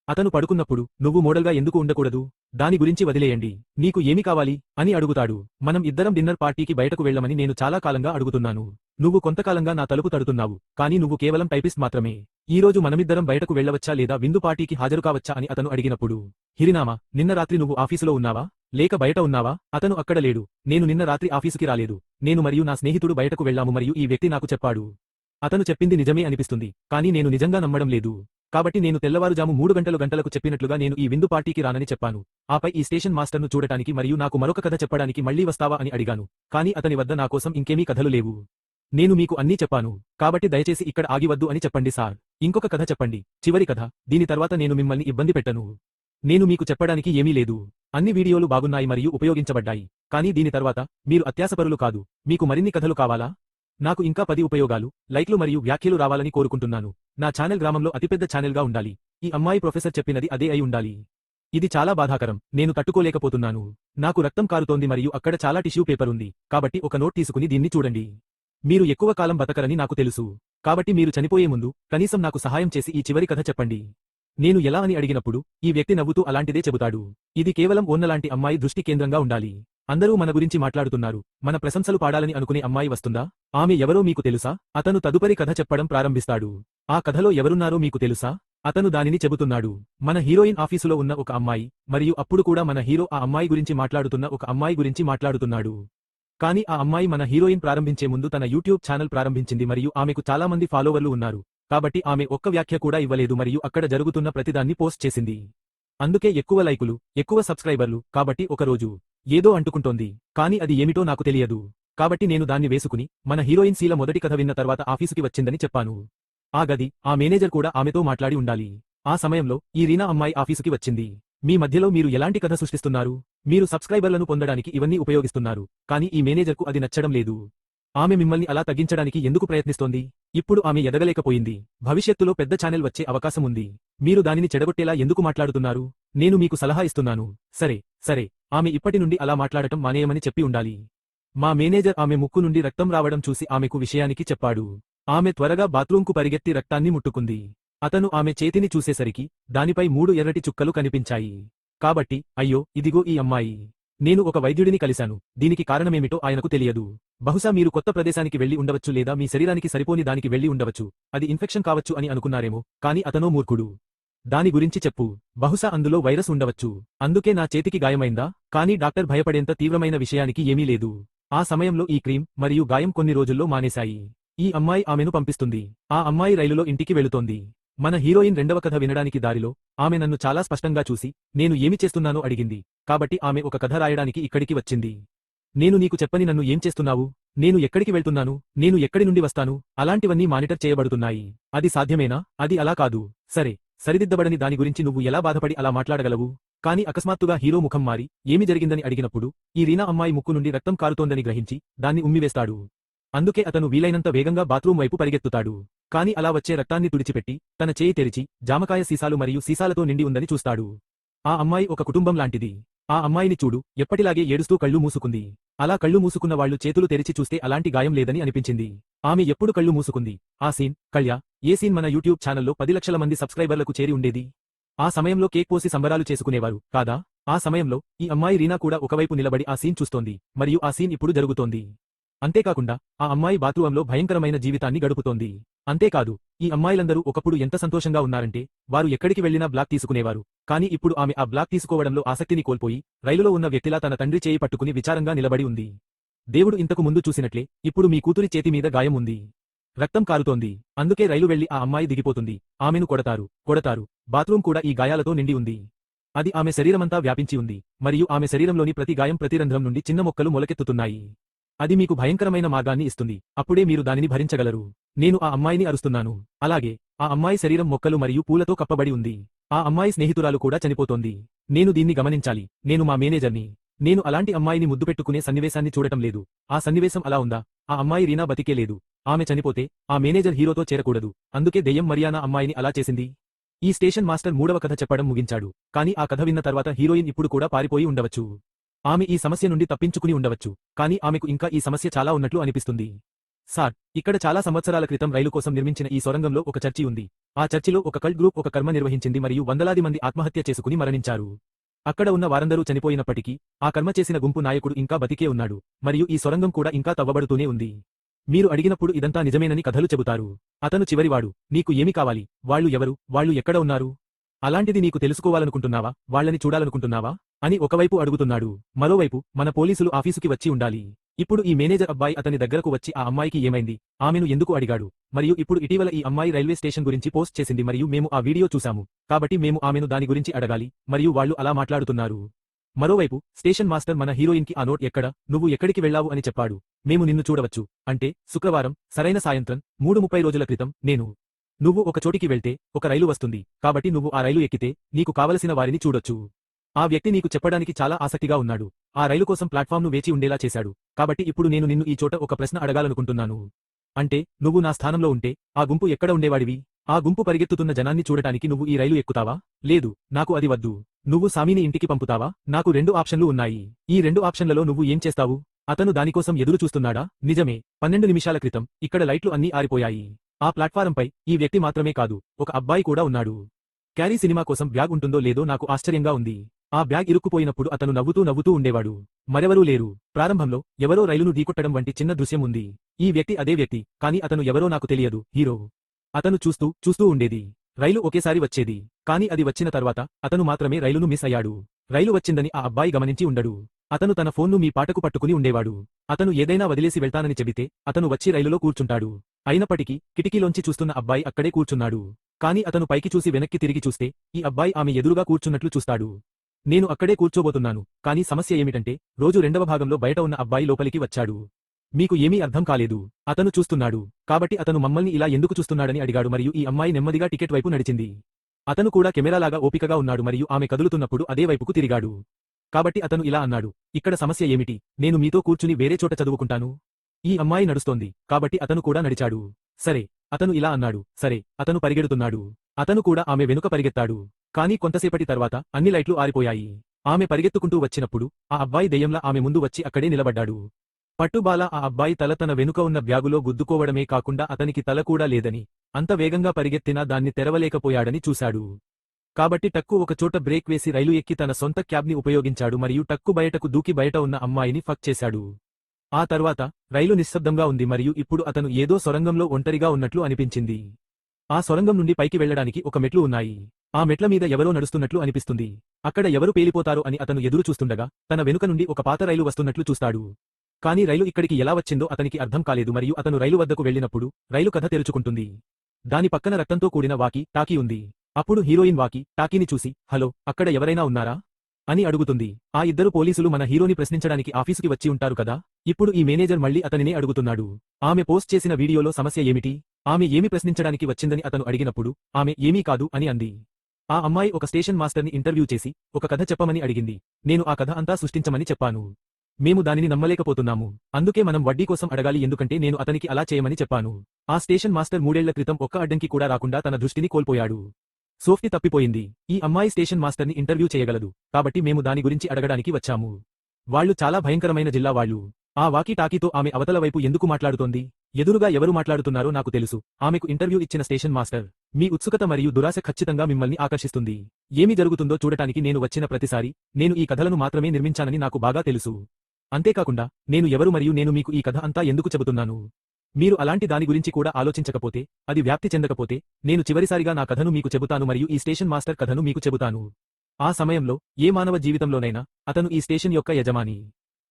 అతను పడుకున్నప్పుడు, నువ్వు మోడల్గా ఎందుకు ఉండకూడదు? దాని గురించి వదిలేయండి. నీకు ఏమి కావాలి? అని అడుగుతాడు. మనం ఇద్దరం డిన్నర్ పార్టీకి బయటకు వెళ్లమని నేను చాలా కాలంగా అడుగుతున్నాను. నువ్వు కొంతకాలంగా నా తలుపు తడుతున్నావు, కానీ నువ్వు కేవలం టైపిస్ట్ మాత్రమే. ఈరోజు మనమిద్దరం బయటకు వెళ్లవచ్చా లేదా విందు పార్టీకి హాజరు కావచ్చా అని అతను అడిగినప్పుడు, హిరినామా, నిన్న రాత్రి నువ్వు ఆఫీసులో ఉన్నావా లేక బయట ఉన్నావా? అతను అక్కడ లేడు. నేను నిన్న రాత్రి ఆఫీసుకి రాలేదు. నేను మరియు నా స్నేహితుడు బయటకు వెళ్లాము మరియు ఈ వ్యక్తి నాకు చెప్పాడు. అతను చెప్పింది నిజమే అనిపిస్తుంది, కానీ నేను నిజంగా నమ్మడం లేదు. కాబట్టి నేను తెల్లవారుజాము 3 గంటలకు చెప్పినట్లుగా నేను ఈ విందు పార్టీకి రానని చెప్పాను. ఆపై ఈ స్టేషన్ మాస్టర్ను చూడటానికి మరియు నాకు మరొక కథ చెప్పడానికి మళ్లీ వస్తావా అని అడిగాను. కానీ అతని వద్ద నా కోసం ఇంకేమీ కథలు లేవు. నేను మీకు అన్నీ చెప్పాను, కాబట్టి దయచేసి ఇక్కడ ఆగివద్దు అని చెప్పండి సార్. ఇంకొక కథ చెప్పండి, చివరి కథ. దీని తర్వాత నేను మిమ్మల్ని ఇబ్బంది పెట్టను. నేను మీకు చెప్పడానికి ఏమీ లేదు. అన్ని వీడియోలు బాగున్నాయి మరియు ఉపయోగించబడ్డాయి. కానీ దీని తర్వాత మీరు అత్యాసపరులు కాదు. మీకు మరిన్ని కథలు కావాలా? నాకు ఇంకా 10 ఉపయోగాలు, లైక్లు మరియు వ్యాఖ్యలు రావాలని కోరుకుంటున్నాను. నా ఛానల్ గ్రామంలో అతిపెద్ద ఛానల్గా ఉండాలి. ఈ అమ్మాయి ప్రొఫెసర్ చెప్పినది అదే అయి ఉండాలి. ఇది చాలా బాధాకరం. నేను తట్టుకోలేకపోతున్నాను. నాకు రక్తం కారుతోంది మరియు అక్కడ చాలా టిష్యూ పేపర్ ఉంది. కాబట్టి ఒక నోట్ తీసుకుని దీన్ని చూడండి. మీరు ఎక్కువ కాలం బతకరని నాకు తెలుసు. కాబట్టి మీరు చనిపోయే ముందు కనీసం నాకు సహాయం చేసి ఈ చివరి కథ చెప్పండి. నేను ఎలా అని అడిగినప్పుడు ఈ వ్యక్తి నవ్వుతూ అలాంటిదే చెబుతాడు. ఇది కేవలం ఓన్నలాంటి అమ్మాయి దృష్టి కేంద్రంగా ఉండాలి. అందరూ మన గురించి మాట్లాడుతున్నారు. మన ప్రశంసలు పాడాలని అనుకునే అమ్మాయి వస్తుందా? ఆమె ఎవరో మీకు తెలుసా? అతను తదుపరి కథ చెప్పడం ప్రారంభిస్తాడు. ఆ కథలో ఎవరున్నారో మీకు తెలుసా? అతను దానిని చెబుతున్నాడు. మన హీరోయిన్ ఆఫీసులో ఉన్న ఒక అమ్మాయి, మరియు అప్పుడు కూడా మన హీరో ఆ అమ్మాయి గురించి మాట్లాడుతున్న ఒక అమ్మాయి గురించి మాట్లాడుతున్నాడు. కానీ ఆ అమ్మాయి మన హీరోయిన్ ప్రారంభించే ముందు తన యూట్యూబ్ ఛానల్ ప్రారంభించింది మరియు ఆమెకు చాలా మంది ఫాలోవర్లు ఉన్నారు. కాబట్టి ఆమె ఒక్క వ్యాఖ్య కూడా ఇవ్వలేదు మరియు అక్కడ జరుగుతున్న ప్రతిదాన్ని పోస్ట్ చేసింది. అందుకే ఎక్కువ లైకులు, ఎక్కువ సబ్స్క్రైబర్లు. కాబట్టి ఒకరోజు ఏదో అంటుకుంటోంది, కానీ అది ఏమిటో నాకు తెలియదు. కాబట్టి నేను దాన్ని వేసుకుని మన హీరోయిన్ శీల మొదటి కథ విన్న తర్వాత ఆఫీసుకి వచ్చిందని చెప్పాను. ఆ గది, ఆ మేనేజర్ కూడా ఆమెతో మాట్లాడి ఉండాలి. ఆ సమయంలో ఈ రీనా అమ్మాయి ఆఫీసుకి వచ్చింది. మీ మధ్యలో మీరు ఎలాంటి కథ సృష్టిస్తున్నారు? మీరు సబ్స్క్రైబర్లను పొందడానికి ఇవన్నీ ఉపయోగిస్తున్నారు, కానీ ఈ మేనేజర్కు అది నచ్చడం లేదు. ఆమె మిమ్మల్ని అలా తగ్గించడానికి ఎందుకు ప్రయత్నిస్తోంది? ఇప్పుడు ఆమె ఎదగలేకపోయింది. భవిష్యత్తులో పెద్ద ఛానల్ వచ్చే అవకాశం ఉంది. మీరు దానిని చెడగొట్టేలా ఎందుకు మాట్లాడుతున్నారు? నేను మీకు సలహా ఇస్తున్నాను. సరే, సరే. ఆమె ఇప్పటి నుండి అలా మాట్లాడటం మానేయమని చెప్పి ఉండాలి. మా మేనేజర్ ఆమె ముక్కు నుండి రక్తం రావడం చూసి ఆమెకు విషయానికి చెప్పాడు. ఆమె త్వరగా బాత్రూంకు పరిగెత్తి రక్తాన్ని ముట్టుకుంది. అతను ఆమె చేతిని చూసేసరికి దానిపై 3 ఎర్రటి చుక్కలు కనిపించాయి. కాబట్టి, అయ్యో, ఇదిగో ఈ అమ్మాయి. నేను ఒక వైద్యుడిని కలిశాను. దీనికి కారణమేమిటో ఆయనకు తెలియదు. బహుశా మీరు కొత్త ప్రదేశానికి వెళ్లి ఉండవచ్చు లేదా మీ శరీరానికి సరిపోని దానికి వెళ్లి ఉండవచ్చు. అది ఇన్ఫెక్షన్ కావచ్చు అని అనుకున్నారేమో, కానీ అతనో మూర్ఖుడు. దాని గురించి చెప్పు. బహుశా అందులో వైరస్ ఉండవచ్చు. అందుకే నా చేతికి గాయమైందా? కానీ డాక్టర్ భయపడేంత తీవ్రమైన విషయానికి ఏమీ లేదు. ఆ సమయంలో ఈ క్రీమ్ మరియు గాయం కొన్ని రోజుల్లో మానేశాయి. ఈ అమ్మాయి ఆమెను పంపిస్తుంది. ఆ అమ్మాయి రైలులో ఇంటికి వెళుతోంది. మన హీరోయిన్ రెండవ కథ వినడానికి దారిలో ఆమె నన్ను చాలా స్పష్టంగా చూసి నేను ఏమి చేస్తున్నానో అడిగింది. కాబట్టి ఆమె ఒక కథ రాయడానికి ఇక్కడికి వచ్చింది. నేను నీకు చెప్పని నన్ను ఏం చేస్తున్నావు? నేను ఎక్కడికి వెళ్తున్నాను? నేను ఎక్కడి నుండి వస్తాను? అలాంటివన్నీ మానిటర్ చేయబడుతున్నాయి. అది సాధ్యమేనా? అది అలా కాదు. సరే, సరిదిద్దబడని దాని గురించి నువ్వు ఎలా బాధపడి అలా మాట్లాడగలవు? కానీ అకస్మాత్తుగా హీరో ముఖం మారి ఏమి జరిగిందని అడిగినప్పుడు ఈ రీనా అమ్మాయి ముక్కు నుండి రక్తం కారుతోందని గ్రహించి దాన్ని ఉమ్మివేస్తాడు. అందుకే అతను వీలైనంత వేగంగా బాత్రూం వైపు పరిగెత్తుతాడు. కానీ అలా వచ్చే రక్తాన్ని తుడిచిపెట్టి తన చేయి తెరిచి జామకాయ సీసాలు మరియు సీసాలతో నిండి ఉందని చూస్తాడు. ఆ అమ్మాయి ఒక కుటుంబం లాంటిది. ఆ అమ్మాయిని చూడు, ఎప్పటిలాగే ఏడుస్తూ కళ్ళు మూసుకుంది. అలా కళ్ళు మూసుకున్న వాళ్లు చేతులు తెరిచి చూస్తే అలాంటి గాయం లేదని అనిపించింది. ఆమె ఎప్పుడు కళ్ళు మూసుకుంది? ఆ సీన్, కళ్యా, ఏ సీన్ మన యూట్యూబ్ ఛానల్లో 10 లక్షల మంది సబ్స్క్రైబర్లకు చేరి ఉండేది? ఆ సమయంలో కేక్ పోసి సంబరాలు చేసుకునేవారు, కాదా? ఆ సమయంలో ఈ అమ్మాయి రీనా కూడా ఒకవైపు నిలబడి ఆ సీన్ చూస్తోంది, మరియు ఆ సీన్ ఇప్పుడు జరుగుతోంది. అంతేకాకుండా ఆ అమ్మాయి బాత్రూంలో భయంకరమైన జీవితాన్ని గడుపుతోంది. అంతేకాదు, ఈ అమ్మాయిలందరూ ఒకప్పుడు ఎంత సంతోషంగా ఉన్నారంటే వారు ఎక్కడికి వెళ్లినా బ్లాక్ తీసుకునేవారు. కానీ ఇప్పుడు ఆమె ఆ బ్లాక్ తీసుకోవడంలో ఆసక్తిని కోల్పోయి రైలులో ఉన్న వ్యక్తిలా తన తండ్రి చేయి పట్టుకుని విచారంగా నిలబడి ఉంది. దేవుడు ఇంతకు ముందు చూసినట్లే ఇప్పుడు మీ కూతురి చేతి మీద గాయం ఉంది. రక్తం కారుతోంది. అందుకే రైలు వెళ్లి ఆ అమ్మాయి దిగిపోతుంది. ఆమెను కొడతారు. బాత్రూం కూడా ఈ గాయాలతో నిండి ఉంది. అది ఆమె శరీరమంతా వ్యాపించి ఉంది, మరియు ఆమె శరీరంలోని ప్రతి గాయం ప్రతి రంధ్రం నుండి చిన్న మొక్కలు మొలకెత్తుతున్నాయి. అది మీకు భయంకరమైన మార్గాన్ని ఇస్తుంది. అప్పుడే మీరు దానిని భరించగలరు. నేను ఆ అమ్మాయిని అరుస్తున్నాను. అలాగే ఆ అమ్మాయి శరీరం మొక్కలు మరియు పూలతో కప్పబడి ఉంది. ఆ అమ్మాయి స్నేహితురాలు కూడా చనిపోతోంది. నేను దీన్ని గమనించాలి. నేను మా మేనేజర్ని. నేను అలాంటి అమ్మాయిని ముద్దు పెట్టుకునే సన్నివేశాన్ని చూడటం లేదు. ఆ సన్నివేశం అలా ఉందా? ఆ అమ్మాయి రీనా బతికే లేదు. ఆమె చనిపోతే ఆ మేనేజర్ హీరోతో చేరకూడదు. అందుకే దెయ్యం మరియానా అమ్మాయిని అలా చేసింది. ఈ స్టేషన్ మాస్టర్ 3వ కథ చెప్పడం ముగించాడు. కానీ ఆ కథ విన్న తర్వాత హీరోయిన్ ఇప్పుడు కూడా పారిపోయి ఉండవచ్చు. ఆమె ఈ సమస్య నుండి తప్పించుకుని ఉండవచ్చు. కానీ ఆమెకు ఇంకా ఈ సమస్య చాలా ఉన్నట్లు అనిపిస్తుంది. సార్, ఇక్కడ చాలా సంవత్సరాల క్రితం రైలు కోసం నిర్మించిన ఈ సొరంగంలో ఒక చర్చి ఉంది. ఆ చర్చిలో ఒక కల్ట్ గ్రూప్ ఒక కర్మ నిర్వహించింది మరియు వందలాది మంది ఆత్మహత్య చేసుకుని మరణించారు. అక్కడ ఉన్న వారందరూ చనిపోయినప్పటికీ ఆ కర్మ చేసిన గుంపు నాయకుడు ఇంకా బతికే ఉన్నాడు. మరియు ఈ సొరంగం కూడా ఇంకా తవ్వబడుతూనే ఉంది. మీరు అడిగినప్పుడు ఇదంతా నిజమేనని కథలు చెబుతారు. అతను చివరివాడు. నీకు ఏమి కావాలి? వాళ్ళు ఎవరు? వాళ్ళు ఎక్కడ ఉన్నారు? అలాంటిది నీకు తెలుసుకోవాలనుకుంటున్నావా? వాళ్ళని చూడాలనుకుంటున్నావా? అని ఒకవైపు అడుగుతున్నాడు. మరోవైపు మన పోలీసులు ఆఫీసుకి వచ్చి ఉండాలి. ఇప్పుడు ఈ మేనేజర్ అబ్బాయి అతని దగ్గరకు వచ్చి ఆ అమ్మాయికి ఏమైంది? ఆమెను ఎందుకు అడిగాడు? మరియు ఇప్పుడు ఇటీవల ఈ అమ్మాయి రైల్వే స్టేషన్ గురించి పోస్ట్ చేసింది మరియు మేము ఆ వీడియో చూశాము. కాబట్టి మేము ఆమెను దాని గురించి అడగాలి మరియు వాళ్ళు అలా మాట్లాడుతున్నారు. మరోవైపు స్టేషన్ మాస్టర్ మన హీరోయిన్కి ఆ నోట్ ఎక్కడ? నువ్వు ఎక్కడికి వెళ్ళావు అని చెప్పాడు. మేము నిన్ను చూడవచ్చు. అంటే శుక్రవారం సరైన సాయంత్రం 3:30 రోజుల క్రితం నువ్వు ఒక చోటికి వెళ్తే ఒక రైలు వస్తుంది. కాబట్టి నువ్వు ఆ రైలు ఎక్కితే నీకు కావలసిన వారిని చూడొచ్చు. ఆ వ్యక్తి నీకు చెప్పడానికి చాలా ఆసక్తిగా ఉన్నాడు. ఆ రైలు కోసం ప్లాట్ఫామ్ను వేచి ఉండేలా చేశాడు. కాబట్టి ఇప్పుడు నేను నిన్ను ఈ చోట ఒక ప్రశ్న అడగాలనుకుంటున్నాను. అంటే నువ్వు నా స్థానంలో ఉంటే ఆ గుంపు ఎక్కడ ఉండేవాడివి? ఆ గుంపు పరిగెత్తుతున్న జనాన్ని చూడటానికి నువ్వు ఈ రైలు ఎక్కుతావా? లేదు, నాకు అది వద్దు. నువ్వు సామీని ఇంటికి పంపుతావా? నాకు 2 ఆప్షన్లు ఉన్నాయి. ఈ 2 ఆప్షన్లలో నువ్వు ఏం చేస్తావు? అతను దానికోసం ఎదురు చూస్తున్నాడా? నిజమే. 12 నిమిషాల క్రితం ఇక్కడ లైట్లు అన్నీ ఆరిపోయాయి. ఆ ప్లాట్ఫారంపై ఈ వ్యక్తి మాత్రమే కాదు, ఒక అబ్బాయి కూడా ఉన్నాడు. క్యారీ సినిమా కోసం బ్యాగ్ ఉంటుందో లేదో నాకు ఆశ్చర్యంగా ఉంది. ఆ బ్యాగ్ ఇరుక్కుపోయినప్పుడు అతను నవ్వుతూ ఉండేవాడు. మరెవరూ లేరు. ప్రారంభంలో ఎవరో రైలును ఢీకొట్టడం వంటి చిన్న దృశ్యం ఉంది. ఈ వ్యక్తి అదే వ్యక్తి, కానీ అతను ఎవరో నాకు తెలియదు. హీరో. అతను చూస్తూ ఉండేది. రైలు ఒకేసారి వచ్చేది. కానీ అది వచ్చిన తర్వాత అతను మాత్రమే రైలును మిస్ అయ్యాడు. రైలు వచ్చిందని ఆ అబ్బాయి గమనించి ఉండడు. అతను తన ఫోన్ను మీ పాటకు పట్టుకుని ఉండేవాడు. అతను ఏదైనా వదిలేసి వెళ్తానని చెబితే అతను వచ్చి రైలులో కూర్చుంటాడు. అయినప్పటికీ కిటికీలోంచి చూస్తున్న అబ్బాయి అక్కడే కూర్చున్నాడు. కానీ అతను పైకి చూసి వెనక్కి తిరిగి చూస్తే ఈ అబ్బాయి ఆమె ఎదురుగా కూర్చున్నట్లు చూస్తాడు. నేను అక్కడే కూర్చోబోతున్నాను. కానీ సమస్య ఏమిటంటే రోజు 2వ భాగంలో బయట ఉన్న అబ్బాయి లోపలికి వచ్చాడు. మీకు ఏమీ అర్థం కాలేదు. అతను చూస్తున్నాడు. కాబట్టి అతను మమ్మల్ని ఇలా ఎందుకు చూస్తున్నాడని అడిగాడు మరియు ఈ అమ్మాయి నెమ్మదిగా టికెట్ వైపు నడిచింది. అతను కూడా కెమెరాలాగా ఓపికగా ఉన్నాడు మరియు ఆమె కదులుతున్నప్పుడు అదే వైపుకు తిరిగాడు. కాబట్టి అతను ఇలా అన్నాడు, ఇక్కడ సమస్య ఏమిటి? నేను మీతో కూర్చుని వేరే చోట చదువుకుంటాను. ఈ అమ్మాయి నడుస్తోంది. కాబట్టి అతను కూడా నడిచాడు. సరే. అతను ఇలా అన్నాడు. సరే. అతను పరిగెడుతున్నాడు. అతను కూడా ఆమె వెనుక పరిగెత్తాడు. కానీ కొంతసేపటి తర్వాత అన్ని లైట్లు ఆరిపోయాయి. ఆమె పరిగెత్తుకుంటూ వచ్చినప్పుడు ఆ అబ్బాయి దెయ్యంలా ఆమె ముందు వచ్చి అక్కడే నిలబడ్డాడు. పట్టుబాల ఆ అబ్బాయి తల తన వెనుక ఉన్న బ్యాగులో గుద్దుకోవడమే కాకుండా అతనికి తల కూడా లేదని, అంత వేగంగా పరిగెత్తినా దాన్ని తెరవలేకపోయాడని చూశాడు. కాబట్టి టక్కు ఒక చోట బ్రేక్ వేసి రైలు ఎక్కి తన సొంత క్యాబ్ని ఉపయోగించాడు మరియు టక్కు బయటకు దూకి బయట ఉన్న అమ్మాయిని ఫక్ చేశాడు. ఆ తర్వాత రైలు నిశ్శబ్దంగా ఉంది మరియు ఇప్పుడు అతను ఏదో సొరంగంలో ఒంటరిగా ఉన్నట్లు అనిపించింది. ఆ సొరంగం నుండి పైకి వెళ్లడానికి ఒక మెట్లు ఉన్నాయి. ఆ మెట్ల మీద ఎవరో నడుస్తున్నట్లు అనిపిస్తుంది. అక్కడ ఎవరు పేలిపోతారో అని అతను ఎదురు చూస్తుండగా తన వెనుక నుండి ఒక పాత రైలు వస్తున్నట్లు చూస్తాడు. కానీ రైలు ఇక్కడికి ఎలా వచ్చిందో అతనికి అర్థం కాలేదు మరియు అతను రైలు వద్దకు వెళ్ళినప్పుడు రైలు కథ తెరుచుకుంటుంది. దాని పక్కన రక్తంతో కూడిన వాకీ టాకీ ఉంది. అప్పుడు హీరోయిన్ వాకీ టాకీని చూసి హలో, అక్కడ ఎవరైనా ఉన్నారా? అని అడుగుతుంది. ఆ ఇద్దరు పోలీసులు మన హీరోని ప్రశ్నించడానికి ఆఫీసుకి వచ్చి ఉంటారు కదా. ఇప్పుడు ఈ మేనేజర్ మళ్ళీ అతనినే అడుగుతున్నాడు. ఆమె పోస్ట్ చేసిన వీడియోలో సమస్య ఏమిటి? ఆమె ఏమి ప్రశ్నించడానికి వచ్చిందని అతను అడిగినప్పుడు ఆమె ఏమీ కాదు అని అంది. ఆ అమ్మాయి ఒక స్టేషన్ మాస్టర్ని ఇంటర్వ్యూ చేసి ఒక కథ చెప్పమని అడిగింది. నేను ఆ కథ అంతా సృష్టించమని చెప్పాను. మేము దానిని నమ్మలేకపోతున్నాము. అందుకే మనం వడ్డీ కోసం అడగాలి ఎందుకంటే నేను అతనికి అలా చేయమని చెప్పాను. ఆ స్టేషన్ మాస్టర్ 3 ఏళ్ల క్రితం ఒక్క అడ్డంకి కూడా రాకుండా తన దృష్టిని కోల్పోయాడు. సోఫ్టీ తప్పిపోయింది. ఈ అమ్మాయి స్టేషన్ మాస్టర్ని ఇంటర్వ్యూ చేయగలదు. కాబట్టి మేము దాని గురించి అడగడానికి వచ్చాము. వాళ్ళు చాలా భయంకరమైన జిల్లా వాళ్ళు. ఆ వాకీ టాకీతో ఆమె అవతల వైపు ఎందుకు మాట్లాడుతోంది? ఎదురుగా ఎవరు మాట్లాడుతున్నారో నాకు తెలుసు. ఆమెకు ఇంటర్వ్యూ ఇచ్చిన స్టేషన్ మాస్టర్. మీ ఉత్సుకత మరియు దురాశ ఖచ్చితంగా మిమ్మల్ని ఆకర్షిస్తుంది. ఏమి జరుగుతుందో చూడటానికి నేను వచ్చిన ప్రతిసారి నేను ఈ కథలను మాత్రమే నిర్మించానని నాకు బాగా తెలుసు. అంతేకాకుండా నేను ఎవరు మరియు నేను మీకు ఈ కథ అంతా ఎందుకు చెబుతున్నాను? మీరు అలాంటి దాని గురించి కూడా ఆలోచించకపోతే, అది వ్యాప్తి చెందకపోతే, నేను చివరిసారిగా నా కథను మీకు చెబుతాను మరియు ఈ స్టేషన్ మాస్టర్ కథను మీకు చెబుతాను. ఆ సమయంలో ఏ మానవ జీవితంలోనైనా అతను ఈ స్టేషన్ యొక్క యజమాని.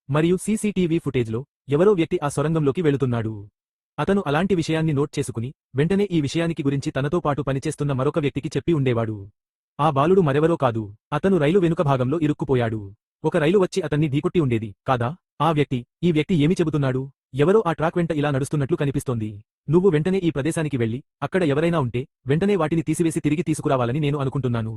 మరియు సీసీటీవీ ఫుటేజ్లో ఎవరో వ్యక్తి ఆ సొరంగంలోకి వెళుతున్నాడు. అతను అలాంటి విషయాన్ని నోట్ చేసుకుని వెంటనే ఈ విషయానికి గురించి తనతో పాటు పనిచేస్తున్న మరొక వ్యక్తికి చెప్పి ఉండేవాడు. ఆ బాలుడు మరెవరో కాదు. అతను రైలు వెనుక భాగంలో ఇరుక్కుపోయాడు. ఒక రైలు వచ్చి అతన్ని ఢీకొట్టి ఉండేది కాదా? ఈ వ్యక్తి ఏమి చెబుతున్నాడు? ఎవరో ఆ ట్రాక్ వెంట ఇలా నడుస్తున్నట్లు కనిపిస్తోంది. నువ్వు వెంటనే ఈ ప్రదేశానికి వెళ్లి అక్కడ ఎవరైనా ఉంటే వెంటనే వాటిని తీసివేసి తిరిగి తీసుకురావాలని నేను అనుకుంటున్నాను.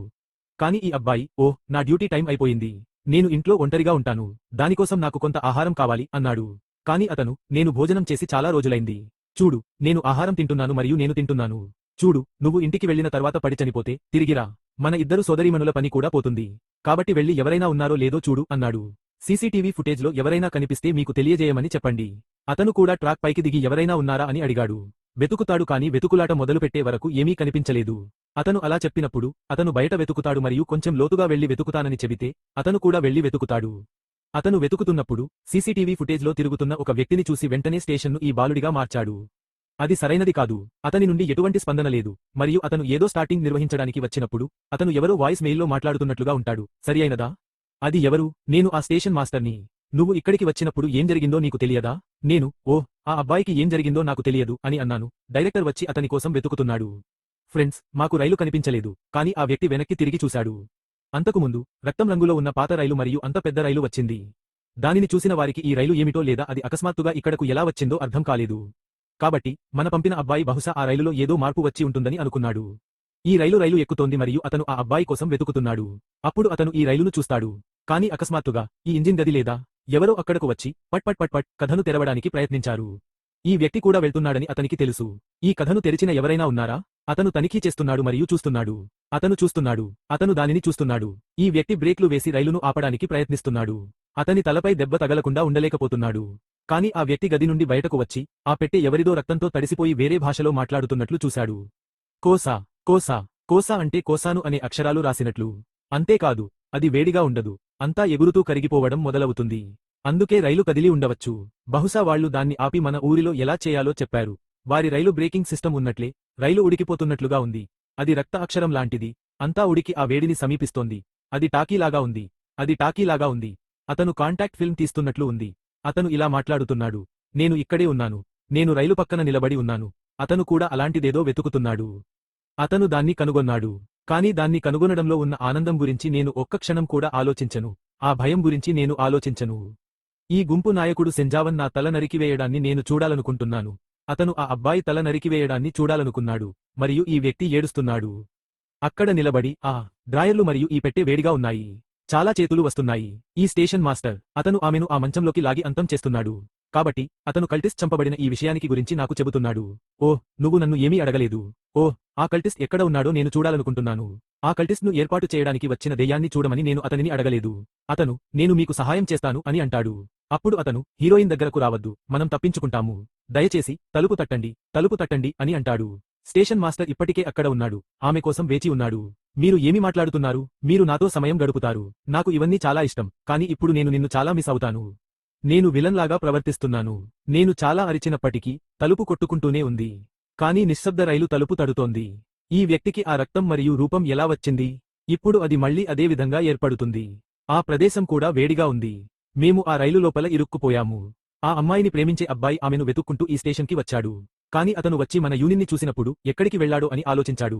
కానీ ఈ అబ్బాయి ఓహ్, నా డ్యూటీ టైం అయిపోయింది. నేను ఇంట్లో ఒంటరిగా ఉంటాను. దానికోసం నాకు కొంత ఆహారం కావాలి అన్నాడు. కానీ అతను నేను భోజనం చేసి చాలా రోజులైంది. చూడు, నేను ఆహారం తింటున్నాను మరియు నేను తింటున్నాను. చూడు, నువ్వు ఇంటికి వెళ్లిన తర్వాత పడి చనిపోతే తిరిగిరా. మన ఇద్దరు సోదరీమణుల పని కూడా పోతుంది. కాబట్టి వెళ్లి ఎవరైనా ఉన్నారో లేదో చూడు అన్నాడు. సీసీటీవీ ఫుటేజ్లో ఎవరైనా కనిపిస్తే మీకు తెలియజేయమని చెప్పండి. అతను కూడా ట్రాక్ పైకి దిగి ఎవరైనా ఉన్నారా అని అడిగాడు. వెతుకుతాడు కానీ వెతుకులాట మొదలుపెట్టే వరకు ఏమీ కనిపించలేదు. అతను అలా చెప్పినప్పుడు అతను బయట వెతుకుతాడు మరియు కొంచెం లోతుగా వెళ్లి వెతుకుతానని చెబితే అతను కూడా వెళ్లి వెతుకుతాడు. అతను వెతుకుతున్నప్పుడు సీసీటీవీ ఫుటేజ్లో తిరుగుతున్న ఒక వ్యక్తిని చూసి వెంటనే స్టేషన్ను ఈ బాలుడిగా మార్చాడు. అది సరైనది కాదు. అతని నుండి ఎటువంటి స్పందన లేదు మరియు అతను ఏదో స్టార్టింగ్ నిర్వహించడానికి వచ్చినప్పుడు అతను ఎవరో వాయిస్ మెయిల్లో మాట్లాడుతున్నట్లుగా ఉంటాడు. సరి అయినదా? అది ఎవరు? నేను ఆ స్టేషన్ మాస్టర్ని. నువ్వు ఇక్కడికి వచ్చినప్పుడు ఏం జరిగిందో నీకు తెలియదా? నేను ఓహ్ ఆ అబ్బాయికి ఏం జరిగిందో నాకు తెలియదు అని అన్నాను. డైరెక్టర్ వచ్చి అతని కోసం వెతుకుతున్నాడు. ఫ్రెండ్స్, మాకు రైలు కనిపించలేదు, కానీ ఆ వ్యక్తి వెనక్కి తిరిగి చూశాడు. అంతకుముందు రక్తం రంగులో ఉన్న పాత రైలు మరియు అంత పెద్ద రైలు వచ్చింది. దానిని చూసిన వారికి ఈ రైలు ఏమిటో లేదా అది అకస్మాత్తుగా ఇక్కడకు ఎలా వచ్చిందో అర్థం కాలేదు. కాబట్టి మన పంపిన అబ్బాయి బహుశా ఆ రైలులో ఏదో మార్పు వచ్చి ఉంటుందని అనుకున్నాడు. ఈ రైలు ఎక్కుతోంది మరియు అతను ఆ అబ్బాయి కోసం వెతుకుతున్నాడు. అప్పుడు అతను ఈ రైలును చూస్తాడు. కానీ అకస్మాత్తుగా ఈ ఇంజిన్ గది లేదా ఎవరో అక్కడకు వచ్చి పట్ పట్ పట్ పట్ కథను తెరవడానికి ప్రయత్నించారు. ఈ వ్యక్తి కూడా వెళ్తున్నాడని అతనికి తెలుసు. ఈ కథను తెరిచిన ఎవరైనా ఉన్నారా? అతను తనిఖీ చేస్తున్నాడు మరియు చూస్తున్నాడు. అతను చూస్తున్నాడు. అతను దానిని చూస్తున్నాడు. ఈ వ్యక్తి బ్రేక్లు వేసి రైలును ఆపడానికి ప్రయత్నిస్తున్నాడు. అతని తలపై దెబ్బ తగలకుండా ఉండలేకపోతున్నాడు. కాని ఆ వ్యక్తి గది నుండి బయటకు వచ్చి ఆ పెట్టె ఎవరిదో రక్తంతో తడిసిపోయి వేరే భాషలో మాట్లాడుతున్నట్లు చూశాడు. కోసా కోసా కోసా అంటే కోసాను అనే అక్షరాలు రాసినట్లు. అంతేకాదు, అది వేడిగా ఉండదు. అంతా ఎగురుతూ కరిగిపోవడం మొదలవుతుంది. అందుకే రైలు కదిలి ఉండవచ్చు. బహుశా వాళ్లు దాన్ని ఆపి మన ఊరిలో ఎలా చేయాలో చెప్పారు. వారి రైలు బ్రేకింగ్ సిస్టమ్ ఉన్నట్లే రైలు ఉడికిపోతున్నట్లుగా ఉంది. అది రక్త అక్షరం లాంటిది. అంతా ఉడికి ఆ వేడిని సమీపిస్తోంది. అది టాకీలాగా ఉంది. అది టాకీలాగా ఉంది. అతను కాంటాక్ట్ ఫిల్మ్ తీస్తున్నట్లు ఉంది. అతను ఇలా మాట్లాడుతున్నాడు. నేను ఇక్కడే ఉన్నాను. నేను రైలు పక్కన నిలబడి ఉన్నాను. అతను కూడా అలాంటిదేదో వెతుకుతున్నాడు. అతను దాన్ని కనుగొన్నాడు. కానీ దాన్ని కనుగొనడంలో ఉన్న ఆనందం గురించి నేను ఒక్క క్షణం కూడా ఆలోచించను. ఆ భయం గురించి నేను ఆలోచించను. ఈ గుంపు నాయకుడు సెంజావన్ నా తల నరికివేయడాన్ని నేను చూడాలనుకుంటున్నాను. అతను ఆ అబ్బాయి తల నరికివేయడాన్ని చూడాలనుకున్నాడు. మరియు ఈ వ్యక్తి ఏడుస్తున్నాడు. అక్కడ నిలబడి ఆ డ్రాయర్లు మరియు ఈ పెట్టె వేడిగా ఉన్నాయి. చాలా చేతులు వస్తున్నాయి. ఈ స్టేషన్ మాస్టర్ అతను ఆమెను ఆ మంచంలోకి లాగి అంతం చేస్తున్నాడు. కాబట్టి అతను కల్టిస్ట్ చంపబడిన ఈ విషయానికి గురించి నాకు చెబుతున్నాడు. ఓహ్, నువ్వు నన్ను ఏమీ అడగలేదు. ఓహ్, ఆ కల్టిస్ట్ ఎక్కడ ఉన్నాడో నేను చూడాలనుకుంటున్నాను. ఆ కల్టిస్ట్ను ఏర్పాటు చేయడానికి వచ్చిన దెయ్యాన్ని చూడమని నేను అతనిని అడగలేదు. అతను నేను మీకు సహాయం చేస్తాను అని అంటాడు. అప్పుడు అతను హీరోయిన్ దగ్గరకు రావద్దు, మనం తప్పించుకుంటాము. దయచేసి తలుపు తట్టండి అని అంటాడు. స్టేషన్ మాస్టర్ ఇప్పటికే అక్కడ ఉన్నాడు. ఆమె కోసం వేచి ఉన్నాడు. మీరు ఏమి మాట్లాడుతున్నారు? మీరు నాతో సమయం గడుపుతారు. నాకు ఇవన్నీ చాలా ఇష్టం. కానీ ఇప్పుడు నేను నిన్ను చాలా మిస్ అవుతాను. నేను విలన్లాగా ప్రవర్తిస్తున్నాను. నేను చాలా అరిచినప్పటికీ తలుపు కొట్టుకుంటూనే ఉంది. కానీ నిశ్శబ్ద రైలు తలుపు తడుతోంది. ఈ వ్యక్తికి ఆ రక్తం మరియు రూపం ఎలా వచ్చింది? ఇప్పుడు అది మళ్ళీ అదే విధంగా ఏర్పడుతుంది. ఆ ప్రదేశం కూడా వేడిగా ఉంది. మేము ఆ రైలు లోపల ఇరుక్కుపోయాము. ఆ అమ్మాయిని ప్రేమించే అబ్బాయి ఆమెను వెతుక్కుంటూ ఈ స్టేషన్కి వచ్చాడు. కాని అతను వచ్చి మన యూనిన్ని చూసినప్పుడు ఎక్కడికి వెళ్లాడో అని ఆలోచించాడు.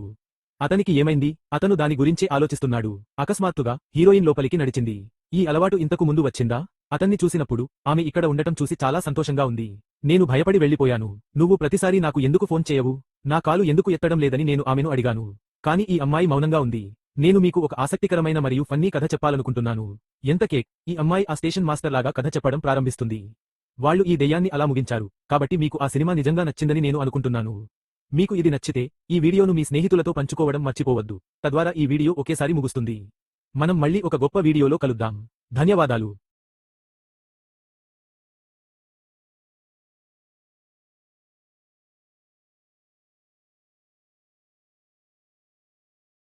అతనికి ఏమైంది? అతను దాని గురించే ఆలోచిస్తున్నాడు. అకస్మాత్తుగా హీరోయిన్ లోపలికి నడిచింది. ఈ అలవాటు ఇంతకు ముందు వచ్చిందా? అతన్ని చూసినప్పుడు ఆమె ఇక్కడ ఉండటం చూసి చాలా సంతోషంగా ఉంది. నేను భయపడి వెళ్లిపోయాను. నువ్వు ప్రతిసారీ నాకు ఎందుకు ఫోన్ చేయవు? నా కాలు ఎందుకు ఎత్తడం లేదని నేను ఆమెను అడిగాను. కాని ఈ అమ్మాయి మౌనంగా ఉంది. నేను మీకు ఒక ఆసక్తికరమైన మరియు ఫన్నీ కథ చెప్పాలనుకుంటున్నాను. ఎంత కేక్! ఈ అమ్మాయి ఆ స్టేషన్ మాస్టర్ లాగా కథ చెప్పడం ప్రారంభిస్తుంది. వాళ్ళు ఈ దెయ్యాన్ని అలా ముగించారు. కాబట్టి మీకు ఆ సినిమా నిజంగా నచ్చిందని నేను అనుకుంటున్నాను. మీకు ఇది నచ్చితే ఈ వీడియోను మీ స్నేహితులతో పంచుకోవడం మర్చిపోవద్దు. తద్వారా ఈ వీడియో ఒకేసారి ముగుస్తుంది. మనం మళ్ళీ ఒక గొప్ప వీడియోలో కలుద్దాం. ధన్యవాదాలు.